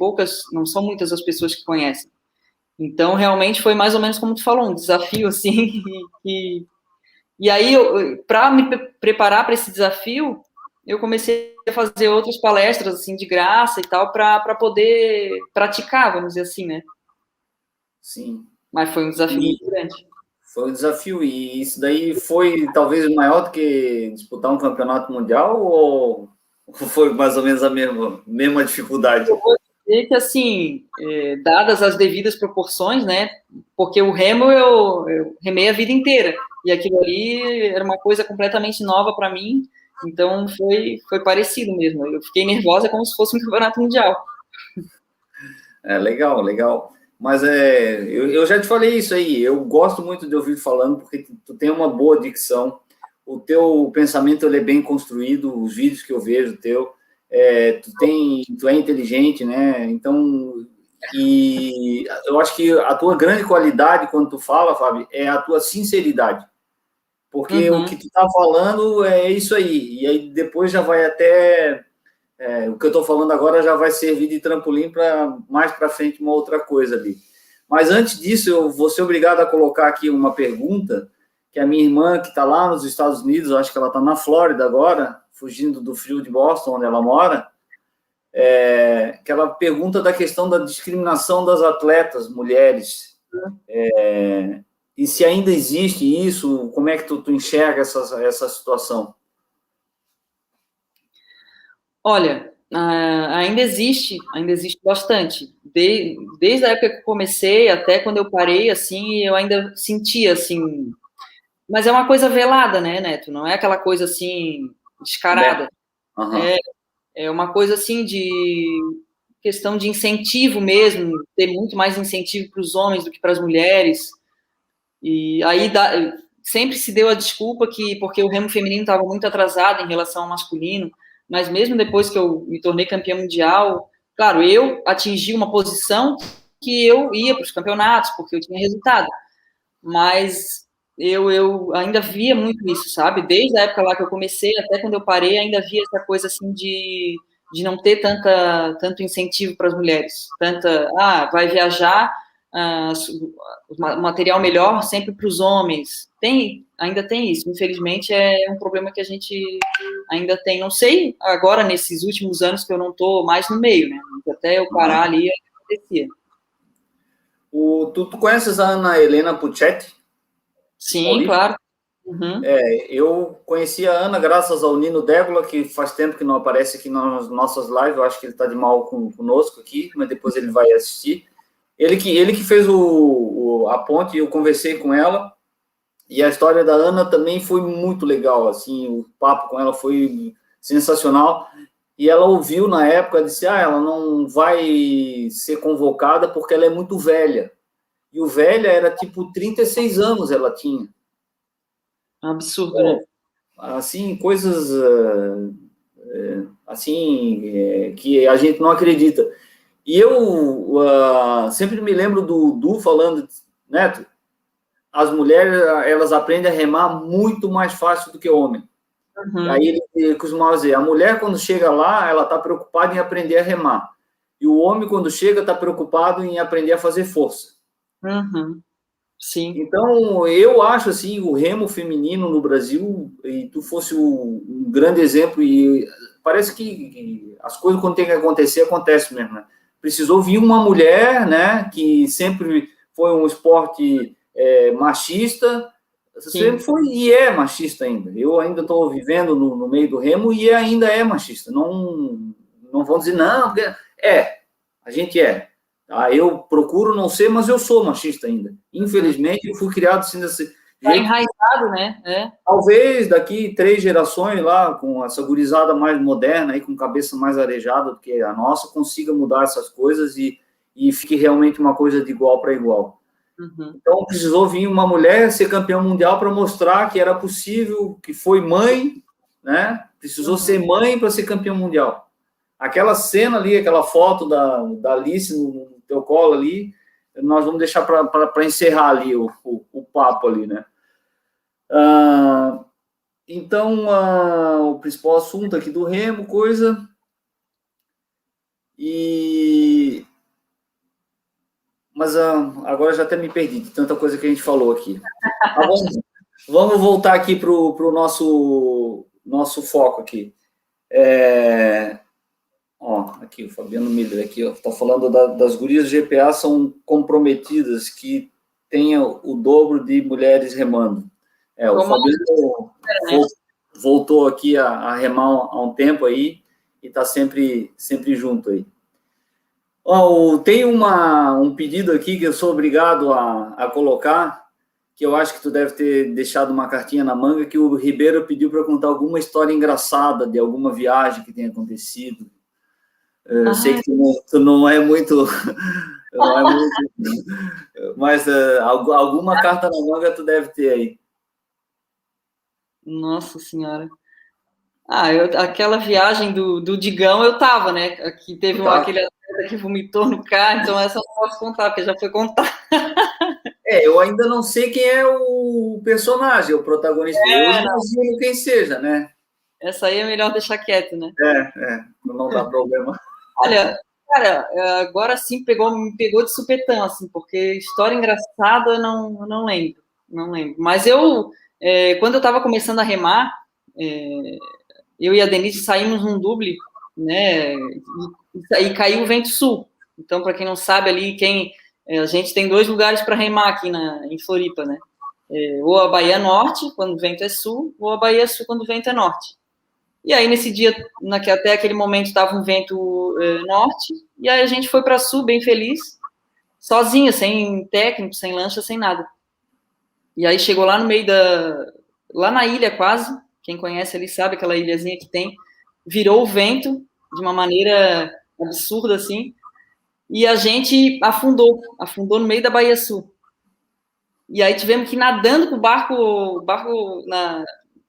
[SPEAKER 2] não são muitas as pessoas que conhecem. Então, realmente, foi mais ou menos como tu falou, um desafio, assim, e aí, para me preparar para esse desafio, eu comecei a fazer outras palestras, assim, de graça e tal, para poder praticar, vamos dizer assim, né?
[SPEAKER 1] Sim.
[SPEAKER 2] Mas foi um desafio muito grande.
[SPEAKER 1] Foi um desafio, e isso daí foi talvez maior do que disputar um campeonato mundial, ou foi mais ou menos a mesma dificuldade?
[SPEAKER 2] Eu vou dizer que, assim, dadas as devidas proporções, né? Porque o remo eu remei a vida inteira, e aquilo ali era uma coisa completamente nova para mim, Então, foi parecido mesmo. Eu fiquei nervosa como se fosse um campeonato mundial.
[SPEAKER 1] Legal, legal. Mas eu já te falei isso aí. Eu gosto muito de ouvir falando, porque tu tem uma boa dicção. O teu pensamento ele é bem construído, os vídeos que eu vejo teu, tu é inteligente, né? Então, e eu acho que a tua grande qualidade quando tu fala, Fábio, é a tua sinceridade. Porque o que tu tá falando é isso aí. E aí depois já vai até o que eu estou falando agora já vai servir de trampolim para mais para frente uma outra coisa ali. Mas antes disso, eu vou ser obrigado a colocar aqui uma pergunta que a minha irmã, que está lá nos Estados Unidos, acho que ela está na Flórida agora, fugindo do frio de Boston, onde ela mora, que ela pergunta da questão da discriminação das atletas mulheres. E se ainda existe isso, como é que tu enxerga essa situação?
[SPEAKER 2] Olha, ainda existe bastante. Desde a época que eu comecei até quando eu parei, assim, eu ainda sentia, assim... Mas é uma coisa velada, né, Neto? Não é aquela coisa, assim, descarada.
[SPEAKER 1] Uhum.
[SPEAKER 2] É uma coisa, assim, de questão de incentivo mesmo, ter muito mais incentivo para os homens do que para as mulheres. E aí sempre se deu a desculpa que porque o remo feminino estava muito atrasado em relação ao masculino, mas mesmo depois que eu me tornei campeã mundial, claro, eu atingi uma posição que eu ia para os campeonatos, porque eu tinha resultado, mas eu ainda via muito isso, sabe? Desde a época lá que eu comecei até quando eu parei, ainda via essa coisa assim de não ter tanto incentivo para as mulheres, vai viajar, o material melhor sempre para os homens. Ainda tem isso. Infelizmente, é um problema que a gente ainda tem. Não sei agora, nesses últimos anos, que eu não estou mais no meio, né? Até eu parar ali, acontecia.
[SPEAKER 1] Tu conheces a Ana Helena Puccetti?
[SPEAKER 2] Sim, claro.
[SPEAKER 1] Uhum. Eu conheci a Ana graças ao Nino Dégula, que faz tempo que não aparece aqui nas nossas lives. Eu acho que ele está de mal conosco aqui, mas depois ele vai assistir. Ele que fez a ponte, eu conversei com ela, e a história da Ana também foi muito legal, assim, o papo com ela foi sensacional, e ela ouviu na época, disse, ela não vai ser convocada porque ela é muito velha, e o velha era tipo 36 anos ela tinha.
[SPEAKER 2] Absurdo, né?
[SPEAKER 1] Assim, coisas assim, que a gente não acredita. E eu sempre me lembro do Du falando, Neto, as mulheres, elas aprendem a remar muito mais fácil do que o homem. Uhum. Aí ele costumava dizer, a mulher, quando chega lá, ela está preocupada em aprender a remar. E o homem, quando chega, está preocupado em aprender a fazer força.
[SPEAKER 2] Uhum. Sim.
[SPEAKER 1] Então, eu acho, assim, o remo feminino no Brasil, e tu fosse um grande exemplo, e parece que as coisas, quando tem que acontecer, acontece mesmo, né? Precisou vir uma mulher, né, que sempre foi um esporte machista, sempre foi e é machista ainda. Eu ainda estou vivendo no meio do remo e ainda é machista. Não vão dizer, não, porque a gente é. Eu procuro não ser, mas eu sou machista ainda. Infelizmente, eu fui criado assim desse jeito.
[SPEAKER 2] Está enraizado, né?
[SPEAKER 1] Talvez daqui 3 gerações lá, com essa gurizada mais moderna, aí, com cabeça mais arejada do que a nossa, consiga mudar essas coisas e fique realmente uma coisa de igual para igual. Uhum. Então, precisou vir uma mulher ser campeã mundial para mostrar que era possível, que foi mãe, né? Precisou ser mãe para ser campeã mundial. Aquela cena ali, aquela foto da Alice no teu colo ali, nós vamos deixar para encerrar ali o papo ali, né? Então, o principal assunto aqui do remo, coisa... Mas agora já até me perdi de tanta coisa que a gente falou aqui. Vamos voltar aqui para o nosso foco aqui. Aqui o Fabiano Miller está falando das gurias de GPA são comprometidas, que tenha o dobro de mulheres remando. O Fabiano voltou aqui a remar há um tempo aí e está sempre junto aí. Tem um pedido aqui que eu sou obrigado a colocar, que eu acho que tu deve ter deixado uma cartinha na manga, que o Ribeiro pediu para contar alguma história engraçada de alguma viagem que tenha acontecido. Eu sei que tu não é muito... não é muito, mas alguma carta na manga tu deve ter aí.
[SPEAKER 2] Nossa Senhora. Aquela viagem do Digão eu tava, né? Que teve aquele atleta que vomitou no carro, então essa eu não posso contar, porque já foi contar.
[SPEAKER 1] Eu ainda não sei quem é o personagem, o protagonista. Eu imagino quem seja, né?
[SPEAKER 2] Essa aí é melhor deixar quieto, né?
[SPEAKER 1] Não dá problema.
[SPEAKER 2] Olha, cara, agora sim me pegou de supetão, assim, porque história engraçada eu não lembro, não lembro. Mas quando eu estava começando a remar, eu e a Denise saímos num double, né? E caiu o vento sul. Então, para quem não sabe ali, a gente tem 2 lugares para remar aqui em Floripa, né? Ou a Baía Norte, quando o vento é sul, ou a Baía Sul, quando o vento é norte. E aí, nesse dia, até aquele momento, estava um vento norte, e aí a gente foi para sul, bem feliz, sozinha, sem técnico, sem lancha, sem nada. E aí chegou lá no meio lá na ilha quase, quem conhece ali sabe, aquela ilhazinha que tem, virou o vento de uma maneira absurda, assim, e a gente afundou no meio da Baía Sul. E aí tivemos que ir nadando com o barco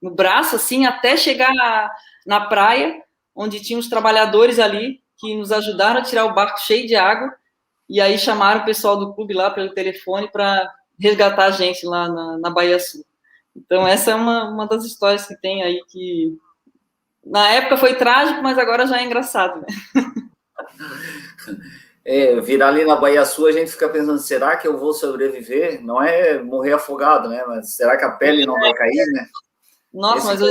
[SPEAKER 2] no braço, assim, até chegar na praia, onde tinha os trabalhadores ali, que nos ajudaram a tirar o barco cheio de água, e aí chamaram o pessoal do clube lá pelo telefone para resgatar a gente lá na Baía Sul. Então, essa é uma das histórias que tem aí que, na época foi trágico, mas agora já é engraçado, né?
[SPEAKER 1] Virar ali na Baía Sul, a gente fica pensando, será que eu vou sobreviver? Não é morrer afogado, né? Mas será que a pele não vai cair, né?
[SPEAKER 2] Nossa, mas eu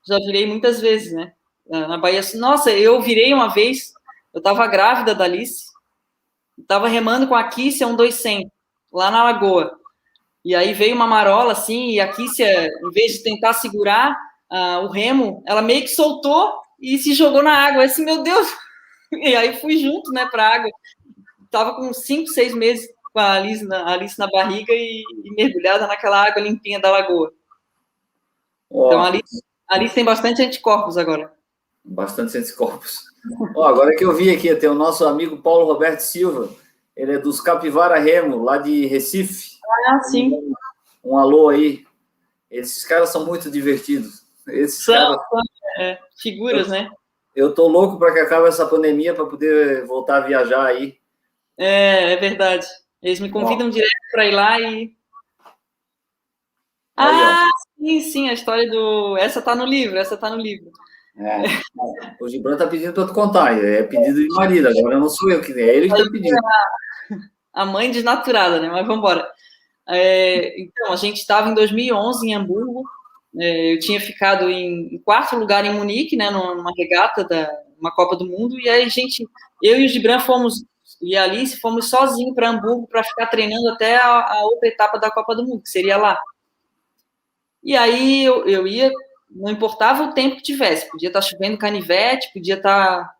[SPEAKER 2] já virei muitas vezes, né? Na Baía Sul. Nossa, eu virei uma vez, eu estava grávida da Alice, estava remando com a Kícia 1,200, lá na Lagoa. E aí veio uma marola, assim, e a Kícia, em vez de tentar segurar o remo, ela meio que soltou e se jogou na água. Eu disse, meu Deus! E aí fui junto, né, para a água. Tava com 5, 6 meses com a Alice na barriga e mergulhada naquela água limpinha da lagoa. Então, a Alice tem bastante anticorpos agora.
[SPEAKER 1] Bastante anticorpos. Agora que eu vi aqui, tem o nosso amigo Paulo Roberto Silva, ele é dos Capivara Remo, lá de Recife.
[SPEAKER 2] Sim.
[SPEAKER 1] Um alô aí. Esses caras são muito divertidos.
[SPEAKER 2] São figuras, né?
[SPEAKER 1] Eu tô louco para que acabe essa pandemia para poder voltar a viajar aí.
[SPEAKER 2] É verdade. Eles me convidam direto para ir lá e... Sim, a história essa tá no livro.
[SPEAKER 1] O Gibran tá pedindo para tu contar, é pedido de marido, agora não sou eu, é ele que tá pedindo.
[SPEAKER 2] A mãe desnaturada, né? Mas vamos embora. Então, a gente estava em 2011 em Hamburgo, eu tinha ficado em 4º lugar em Munique, né, numa regata uma Copa do Mundo, e aí eu e o Gibran e a Alice fomos sozinhos para Hamburgo para ficar treinando até a outra etapa da Copa do Mundo, que seria lá. E aí eu ia, não importava o tempo que tivesse, podia estar chovendo canivete, podia estar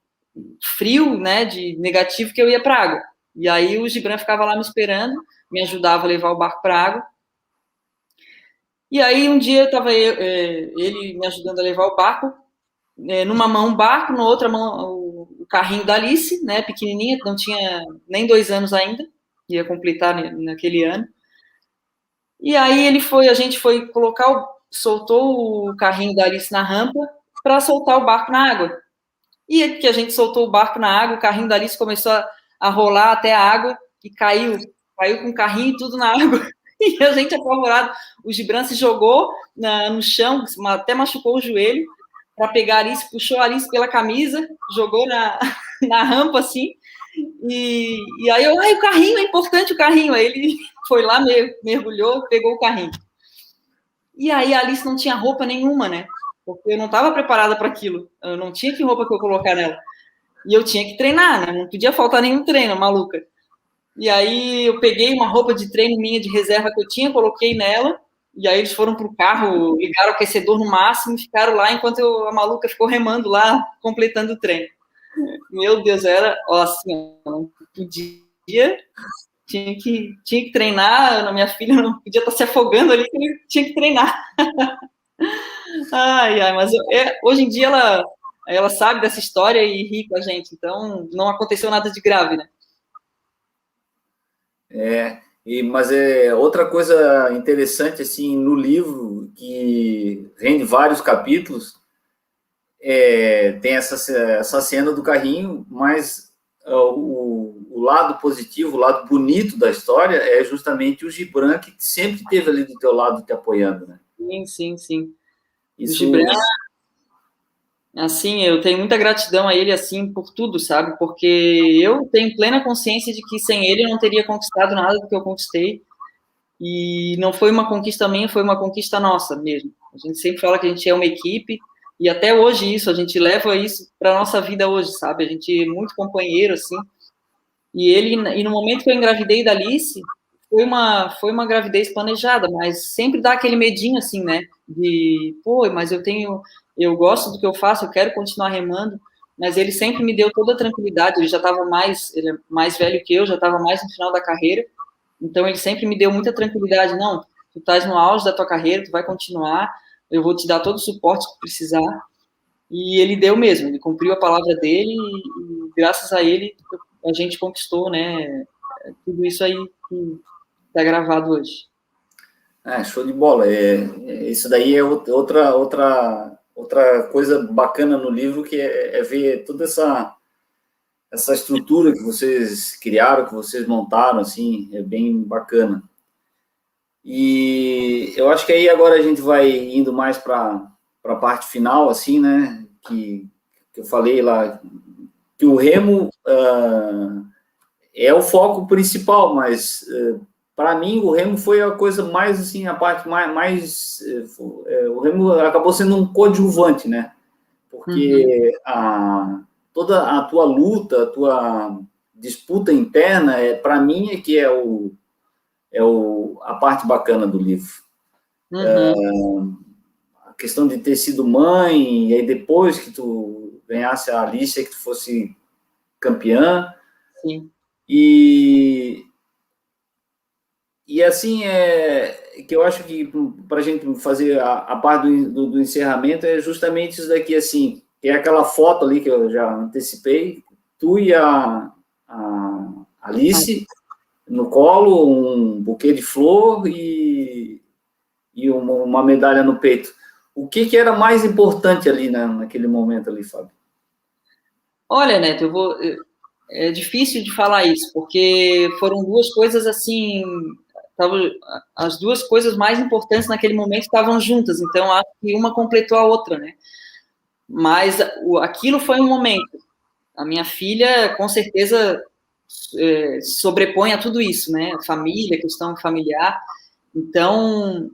[SPEAKER 2] frio, né, de negativo, que eu ia para a água. E aí o Gibran ficava lá me esperando, me ajudava a levar o barco para a água. E aí um dia estava ele me ajudando a levar o barco, numa mão um barco, na outra mão o carrinho da Alice, né, pequenininha, não tinha nem 2 anos ainda, ia completar naquele ano. E aí a gente foi soltou o carrinho da Alice na rampa para soltar o barco na água. E que a gente soltou o barco na água, o carrinho da Alice começou a rolar até a água e caiu com o carrinho e tudo na água. E a gente apavorado, o Gibran se jogou no chão, até machucou o joelho, para pegar a Alice, puxou a Alice pela camisa, jogou na rampa, assim, e aí o carrinho, é importante o carrinho. Aí ele foi lá, mergulhou, pegou o carrinho. E aí a Alice não tinha roupa nenhuma, né? Porque eu não estava preparada para aquilo. Eu não tinha que roupa que eu colocar nela. E eu tinha que treinar, né? Não podia faltar nenhum treino, maluca. E aí eu peguei uma roupa de treino minha de reserva que eu tinha, coloquei nela, e aí eles foram pro carro, ligaram o aquecedor no máximo, ficaram lá enquanto a maluca ficou remando lá, completando o treino. Meu Deus, era assim, não podia tinha que treinar, a minha filha não podia estar se afogando ali, tinha que treinar. Ai, mas hoje em dia ela sabe dessa história e ri com a gente, então não aconteceu nada de grave, né?
[SPEAKER 1] Mas é outra coisa interessante assim no livro que rende vários capítulos, tem essa cena do carrinho, mas o lado positivo, o lado bonito da história é justamente o Gibran, que sempre esteve ali do teu lado te apoiando, né?
[SPEAKER 2] Sim. O
[SPEAKER 1] Isso,
[SPEAKER 2] Gibran, assim, eu tenho muita gratidão a ele, assim, por tudo, sabe? Porque eu tenho plena consciência de que sem ele eu não teria conquistado nada do que eu conquistei. E não foi uma conquista minha, foi uma conquista nossa mesmo. A gente sempre fala que a gente é uma equipe, e até hoje isso, a gente leva isso para a nossa vida hoje, sabe? A gente é muito companheiro, assim. E no momento que eu engravidei da Alice, foi uma gravidez planejada, mas sempre dá aquele medinho, assim, né? De, pô, mas eu gosto do que eu faço, eu quero continuar remando, mas ele sempre me deu toda a tranquilidade, ele é mais velho que eu, já estava mais no final da carreira, então ele sempre me deu muita tranquilidade, não, tu estás no auge da tua carreira, tu vai continuar, eu vou te dar todo o suporte que precisar, e ele deu mesmo, ele cumpriu a palavra dele e graças a ele a gente conquistou, né, tudo isso aí que está gravado hoje.
[SPEAKER 1] show de bola. Isso daí é outra coisa bacana no livro, que é ver toda essa estrutura que vocês criaram, que vocês montaram, assim, é bem bacana. E eu acho que aí agora a gente vai indo mais para a parte final, assim, né, que eu falei lá, que o remo é o foco principal, mas para mim o remo foi a coisa mais, assim, a parte mais o remo acabou sendo um coadjuvante, né, porque toda a tua luta, a tua disputa interna, para mim, é que a parte bacana do livro. A questão de ter sido mãe, e aí depois que tu ganhasse a Alicia, que tu fosse campeã.
[SPEAKER 2] Sim.
[SPEAKER 1] E assim, que eu acho que para a gente fazer a parte do encerramento é justamente isso daqui, assim, é aquela foto ali que eu já antecipei, tu e a Alice no colo, um buquê de flor e uma medalha no peito. O que era mais importante ali, né, naquele momento ali, Fábio?
[SPEAKER 2] Olha, Neto, é difícil de falar isso, porque foram duas coisas assim, as duas coisas mais importantes naquele momento estavam juntas, então acho que uma completou a outra, né? Mas aquilo foi um momento. A minha filha, com certeza, sobrepõe a tudo isso, né? Família, questão familiar. Então,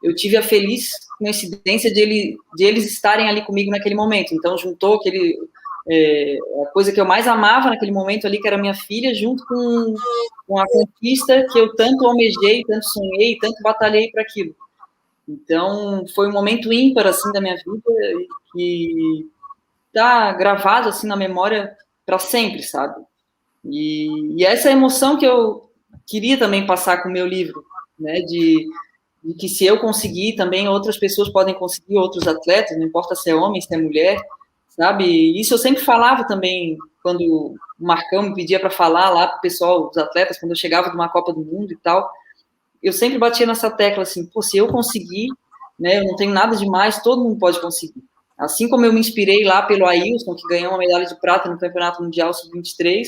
[SPEAKER 2] eu tive a feliz coincidência de eles estarem ali comigo naquele momento. Então, juntou a coisa que eu mais amava naquele momento ali, que era minha filha, junto com a conquista que eu tanto almejei, tanto sonhei, tanto batalhei para aquilo. Então, foi um momento ímpar, assim, da minha vida, que está gravado, assim, na memória para sempre, sabe? E essa emoção que eu queria também passar com o meu livro, né, de que se eu conseguir, também outras pessoas podem conseguir, outros atletas, não importa se é homem, se é mulher, sabe? Isso eu sempre falava também, quando o Marcão me pedia para falar lá para o pessoal, os atletas, quando eu chegava de uma Copa do Mundo e tal, eu sempre batia nessa tecla assim, pô, se eu conseguir, né, eu não tenho nada demais, todo mundo pode conseguir. Assim como eu me inspirei lá pelo Ailson, que ganhou uma medalha de prata no Campeonato Mundial Sub-23,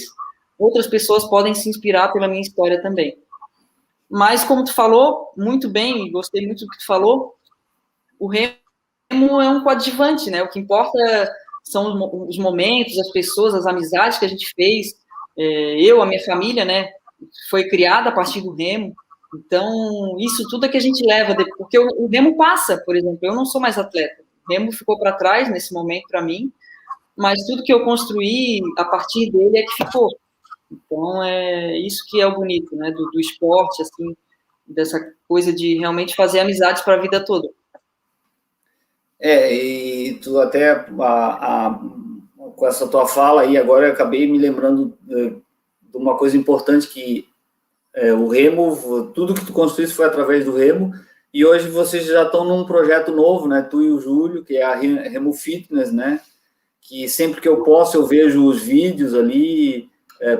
[SPEAKER 2] outras pessoas podem se inspirar pela minha história também. Mas, como tu falou, muito bem, gostei muito do que tu falou, o remo é um coadjuvante, né? O que importa são os momentos, as pessoas, as amizades que a gente fez. A minha família, né, foi criada a partir do remo. Então, isso tudo é que a gente leva, porque o remo passa, por exemplo, eu não sou mais atleta. O remo ficou para trás nesse momento para mim, mas tudo que eu construí a partir dele é que ficou. Então, é isso que é o bonito, né, do esporte, assim, dessa coisa de realmente fazer amizades para a vida toda.
[SPEAKER 1] E tu até, com essa tua fala aí, agora eu acabei me lembrando de uma coisa importante que o remo, tudo que tu construísse foi através do remo, e hoje vocês já estão num projeto novo, né? Tu e o Júlio, que é a Remo Fitness, né? Que sempre que eu posso eu vejo os vídeos ali,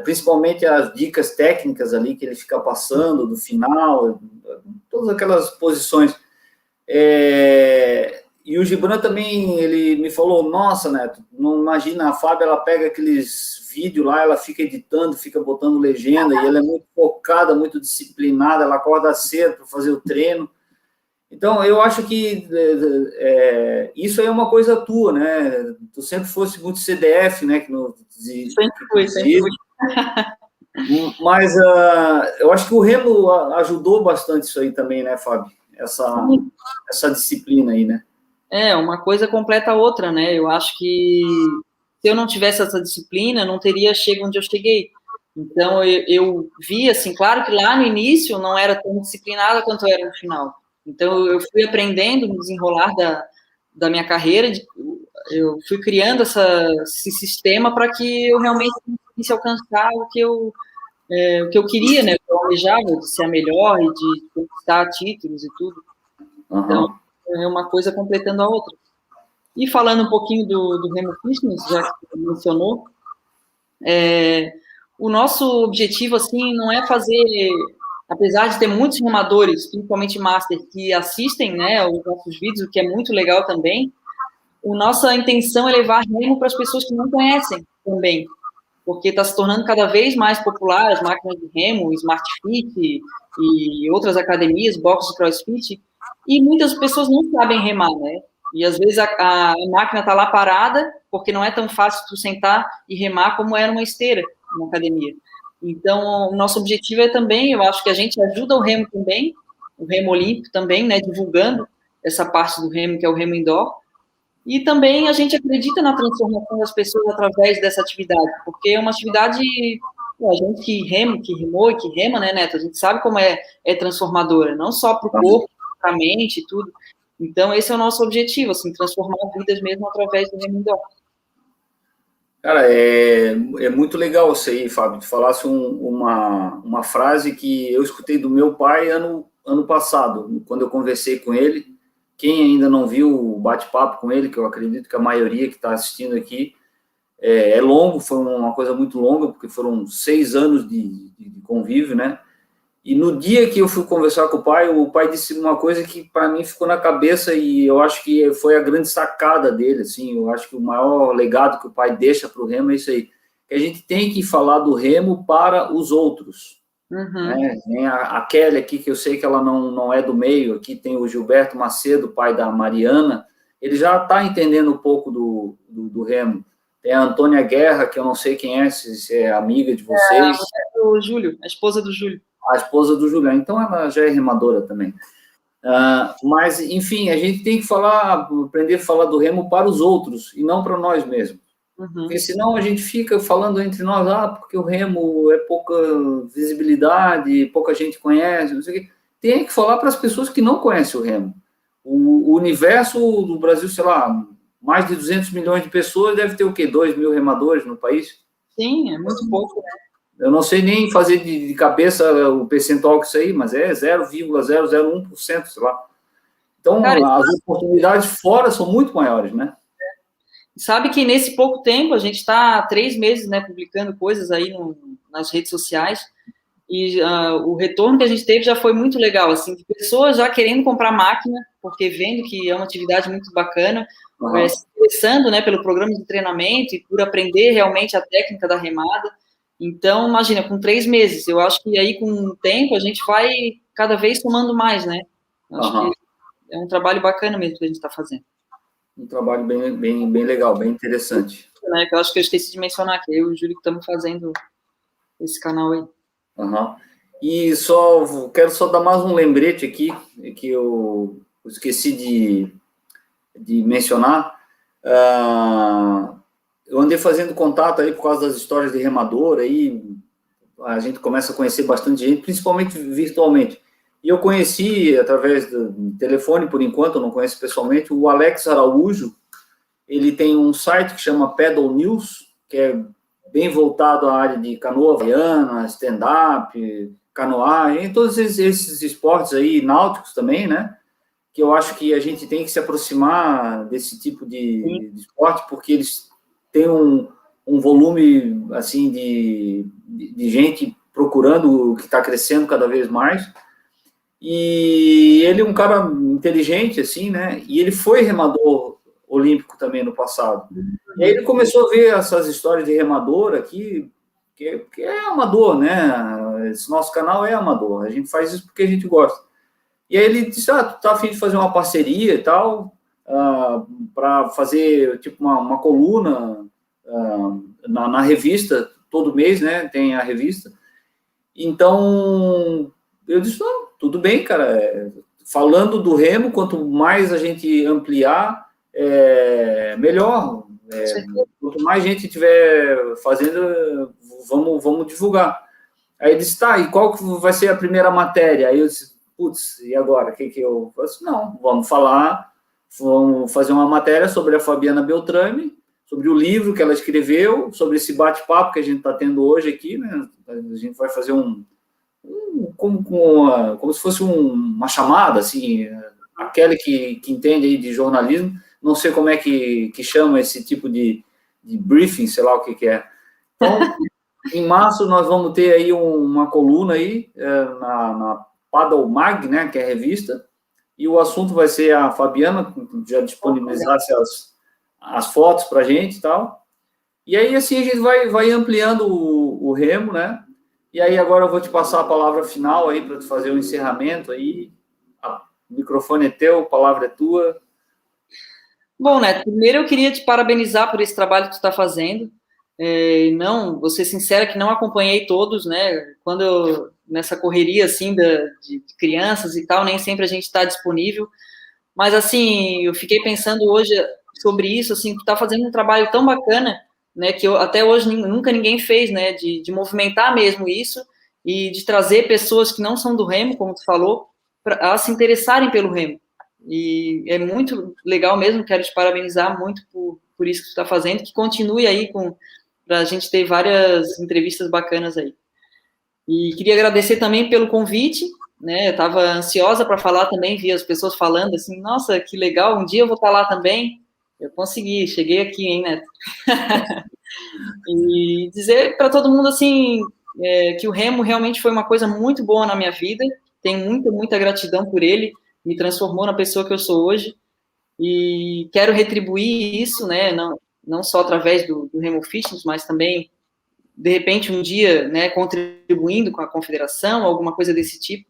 [SPEAKER 1] principalmente as dicas técnicas ali que ele fica passando do final, todas aquelas posições. E o Gibran também, ele me falou, nossa, Neto, não imagina, a Fábio, ela pega aqueles vídeos lá, ela fica editando, fica botando legenda, e ela é muito focada, muito disciplinada, ela acorda cedo para fazer o treino. Então, eu acho que isso aí é uma coisa tua, né? Tu sempre fosse muito CDF, né?
[SPEAKER 2] Sempre fui.
[SPEAKER 1] Mas eu acho que o remo ajudou bastante isso aí também, né, Fábio? Essa disciplina aí, né?
[SPEAKER 2] Uma coisa completa a outra, né? Eu acho que se eu não tivesse essa disciplina, não teria chegado onde eu cheguei. Então, eu vi, assim, claro que lá no início não era tão disciplinada quanto era no final. Então, eu fui aprendendo no desenrolar da minha carreira, eu fui criando esse sistema para que eu realmente conseguisse alcançar o que eu queria, né? O que eu almejava, de ser a melhor e de conquistar títulos e tudo. Então, é uma coisa completando a outra. E falando um pouquinho do Remo Fitness, já que você mencionou, o nosso objetivo, assim, não é fazer, apesar de ter muitos remadores, principalmente master, que assistem, né, os nossos vídeos, o que é muito legal também, a nossa intenção é levar remo para as pessoas que não conhecem também, porque está se tornando cada vez mais popular as máquinas de remo, Smart Fit e outras academias, boxes de CrossFit, e muitas pessoas não sabem remar, né? E às vezes a máquina está lá parada, porque não é tão fácil tu sentar e remar como era uma esteira na academia. Então, o nosso objetivo é também, eu acho que a gente ajuda o remo também, o remo olímpico também, né, divulgando essa parte do remo, que é o remo indoor, e também a gente acredita na transformação das pessoas através dessa atividade, porque é uma atividade, a gente que remou e que rema, né, Neto? A gente sabe como é transformadora, não só para o corpo, para a mente e tudo. Então, esse é o nosso objetivo, assim, transformar vidas mesmo através do remo indoor.
[SPEAKER 1] Cara, é muito legal isso aí, Fábio. Tu falasse uma frase que eu escutei do meu pai ano passado, quando eu conversei com ele. Quem ainda não viu o bate-papo com ele, que eu acredito que a maioria que está assistindo aqui, é longo, foi uma coisa muito longa, porque foram 6 anos de convívio, né? E no dia que eu fui conversar com o pai disse uma coisa que para mim ficou na cabeça e eu acho que foi a grande sacada dele, assim, eu acho que o maior legado que o pai deixa para o remo é isso aí, que a gente tem que falar do remo para os outros. Né? Tem a Kelly aqui, que eu sei que ela não é do meio, aqui tem o Gilberto Macedo, pai da Mariana, ele já está entendendo um pouco do remo. Tem a Antônia Guerra, que eu não sei quem é, se é amiga de vocês.
[SPEAKER 2] É o Júlio, a esposa do Júlio.
[SPEAKER 1] A esposa do Julião, então ela já é remadora também. Mas, enfim, a gente tem que aprender a falar do remo para os outros e não para nós mesmos. Porque senão a gente fica falando entre nós, porque o remo é pouca visibilidade, pouca gente conhece, não sei o quê. Tem que falar para as pessoas que não conhecem o remo. O universo do Brasil, sei lá, mais de 200 milhões de pessoas, deve ter o quê? 2 mil remadores no país?
[SPEAKER 2] Sim, é muito pouco, né?
[SPEAKER 1] Eu não sei nem fazer de cabeça o percentual que isso aí, mas é 0,001%, sei lá. Então, cara, as oportunidades fora são muito maiores, né?
[SPEAKER 2] Sabe que nesse pouco tempo, a gente está há 3 meses, né, publicando coisas aí nas redes sociais, e o retorno que a gente teve já foi muito legal, assim, de pessoas já querendo comprar máquina, porque vendo que é uma atividade muito bacana, se interessando, né, pelo programa de treinamento e por aprender realmente a técnica da remada. Então, imagina, com 3 meses, eu acho que aí com o tempo a gente vai cada vez somando mais, né? Acho que é um trabalho bacana mesmo que a gente está fazendo.
[SPEAKER 1] Um trabalho bem legal, bem interessante.
[SPEAKER 2] Eu acho que eu esqueci de mencionar que eu e o Júlio estamos fazendo esse canal aí.
[SPEAKER 1] E quero só dar mais um lembrete aqui, que eu esqueci de mencionar. Eu andei fazendo contato aí por causa das histórias de remador, aí a gente começa a conhecer bastante gente, principalmente virtualmente. E eu conheci, através do telefone, por enquanto, eu não conheço pessoalmente, o Alex Araújo. Ele tem um site que chama Pedal News, que é bem voltado à área de canoa havaiana, stand-up, canoagem, todos esses esportes aí, náuticos também, né? Que eu acho que a gente tem que se aproximar desse tipo de esporte, porque eles têm um volume, assim, de gente procurando, que está crescendo cada vez mais. E ele é um cara inteligente, assim, né? E ele foi remador olímpico também no passado. E aí ele começou a ver essas histórias de remador aqui, que é amador, né? Esse nosso canal é amador, a gente faz isso porque a gente gosta. E aí ele disse, tu tá a fim de fazer uma parceria e tal, para fazer, tipo, uma coluna na revista, todo mês, né? Tem a revista. Então, eu disse, não, tudo bem, cara. Falando do remo, quanto mais a gente ampliar, melhor. Quanto mais gente tiver fazendo, vamos divulgar. Aí ele disse, tá, e qual que vai ser a primeira matéria? Aí eu disse, putz, e agora? O que eu faço? Não, vamos fazer uma matéria sobre a Fabiana Beltrame, sobre o livro que ela escreveu, sobre esse bate-papo que a gente está tendo hoje aqui, né? A gente vai fazer como se fosse uma chamada, assim, aquele que entende aí de jornalismo, não sei como é que chama esse tipo de briefing, sei lá o que é. Então, em março nós vamos ter aí uma coluna aí na Paddle Mag, né, que é a revista, e o assunto vai ser a Fabiana, já disponibilizasse as fotos para a gente e tal. E aí, assim, a gente vai ampliando o remo, né? E aí, agora eu vou te passar a palavra final aí para tu fazer o encerramento aí. O microfone é teu, a palavra é tua.
[SPEAKER 2] Bom, Neto, primeiro eu queria te parabenizar por esse trabalho que tu está fazendo. Não, vou ser sincera que não acompanhei todos, né? Nessa correria, assim, de crianças e tal, nem sempre a gente está disponível. Mas, assim, eu fiquei pensando hoje sobre isso, assim, tu tá fazendo um trabalho tão bacana, né, que até hoje nunca ninguém fez, né, de movimentar mesmo isso e de trazer pessoas que não são do remo, como tu falou, a se interessarem pelo remo. E é muito legal mesmo, quero te parabenizar muito por isso que tu tá fazendo, que continue aí para a gente ter várias entrevistas bacanas aí. E queria agradecer também pelo convite, né? Eu estava ansiosa para falar também, vi as pessoas falando assim, nossa, que legal, um dia eu vou estar lá também. Eu consegui, cheguei aqui, hein, Neto? E dizer para todo mundo assim que o remo realmente foi uma coisa muito boa na minha vida. Tenho muita, muita gratidão por ele. Me transformou na pessoa que eu sou hoje. E quero retribuir isso, né? Não só através do Remo Fitness, mas também de repente um dia, né, contribuindo com a confederação, alguma coisa desse tipo.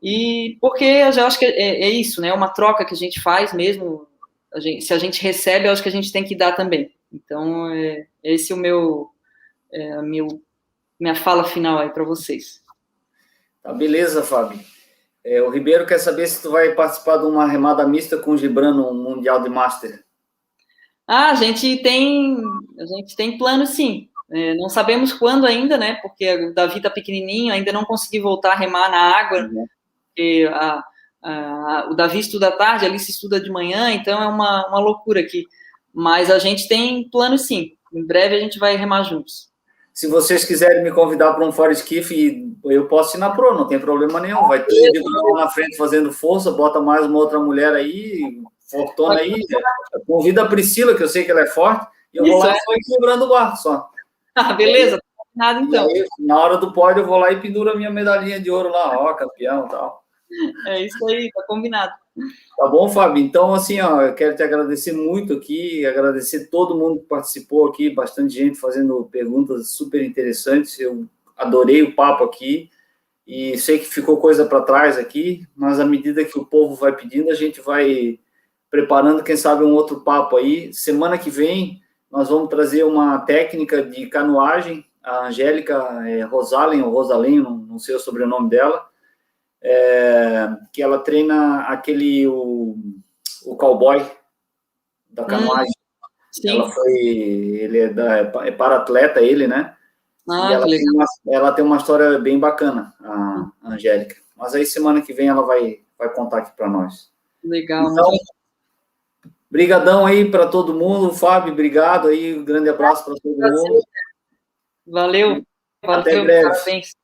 [SPEAKER 2] E porque eu já acho que é isso, né? É uma troca que a gente faz mesmo. Se a gente recebe, eu acho que a gente tem que dar também. Então, esse é minha fala final aí para vocês.
[SPEAKER 1] Tá, beleza, Fábio. O Ribeiro quer saber se tu vai participar de uma remada mista com o Gibran no Mundial de Master.
[SPEAKER 2] A gente tem plano, sim. Não sabemos quando ainda, né? Porque o Davi tá pequenininho, ainda não consegui voltar a remar na água. Porque o Davi estuda à tarde, a Alice estuda de manhã, então é uma loucura aqui. Mas a gente tem plano, sim. Em breve a gente vai remar juntos.
[SPEAKER 1] Se vocês quiserem me convidar para um foreskiff, eu posso ir na pro, não tem problema nenhum. Vai ter lá na frente fazendo força, bota mais uma outra mulher aí, fortona aí. Convida a Priscila, que eu sei que ela é forte, e eu vou lá só equilibrando o barco só.
[SPEAKER 2] Beleza, nada então.
[SPEAKER 1] Aí, na hora do pódio, eu vou lá e penduro a minha medalhinha de ouro lá, ó, campeão e tal.
[SPEAKER 2] É isso aí, tá combinado.
[SPEAKER 1] Tá bom, Fábio? Então, assim, ó, eu quero te agradecer muito aqui, agradecer todo mundo que participou aqui, bastante gente fazendo perguntas super interessantes. Eu adorei o papo aqui e sei que ficou coisa para trás aqui, mas à medida que o povo vai pedindo, a gente vai preparando, quem sabe, um outro papo aí. Semana que vem, nós vamos trazer uma técnica de canoagem. A Angélica Rosalen, ou Rosalém, não sei o sobrenome dela, que ela treina o cowboy da canoagem.
[SPEAKER 2] Sim.
[SPEAKER 1] Ele é para-atleta, ele, né? E ela tem uma história bem bacana, a Angélica. Mas aí semana que vem ela vai contar aqui para nós.
[SPEAKER 2] Legal.
[SPEAKER 1] Então, brigadão aí para todo mundo. Fábio, obrigado aí, um grande abraço para todo mundo.
[SPEAKER 2] Valeu.
[SPEAKER 1] Até breve.
[SPEAKER 2] Parabéns.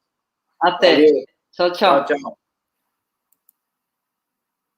[SPEAKER 2] Até.
[SPEAKER 1] Valeu.
[SPEAKER 2] Tchau, tchau.
[SPEAKER 1] Tchau, tchau.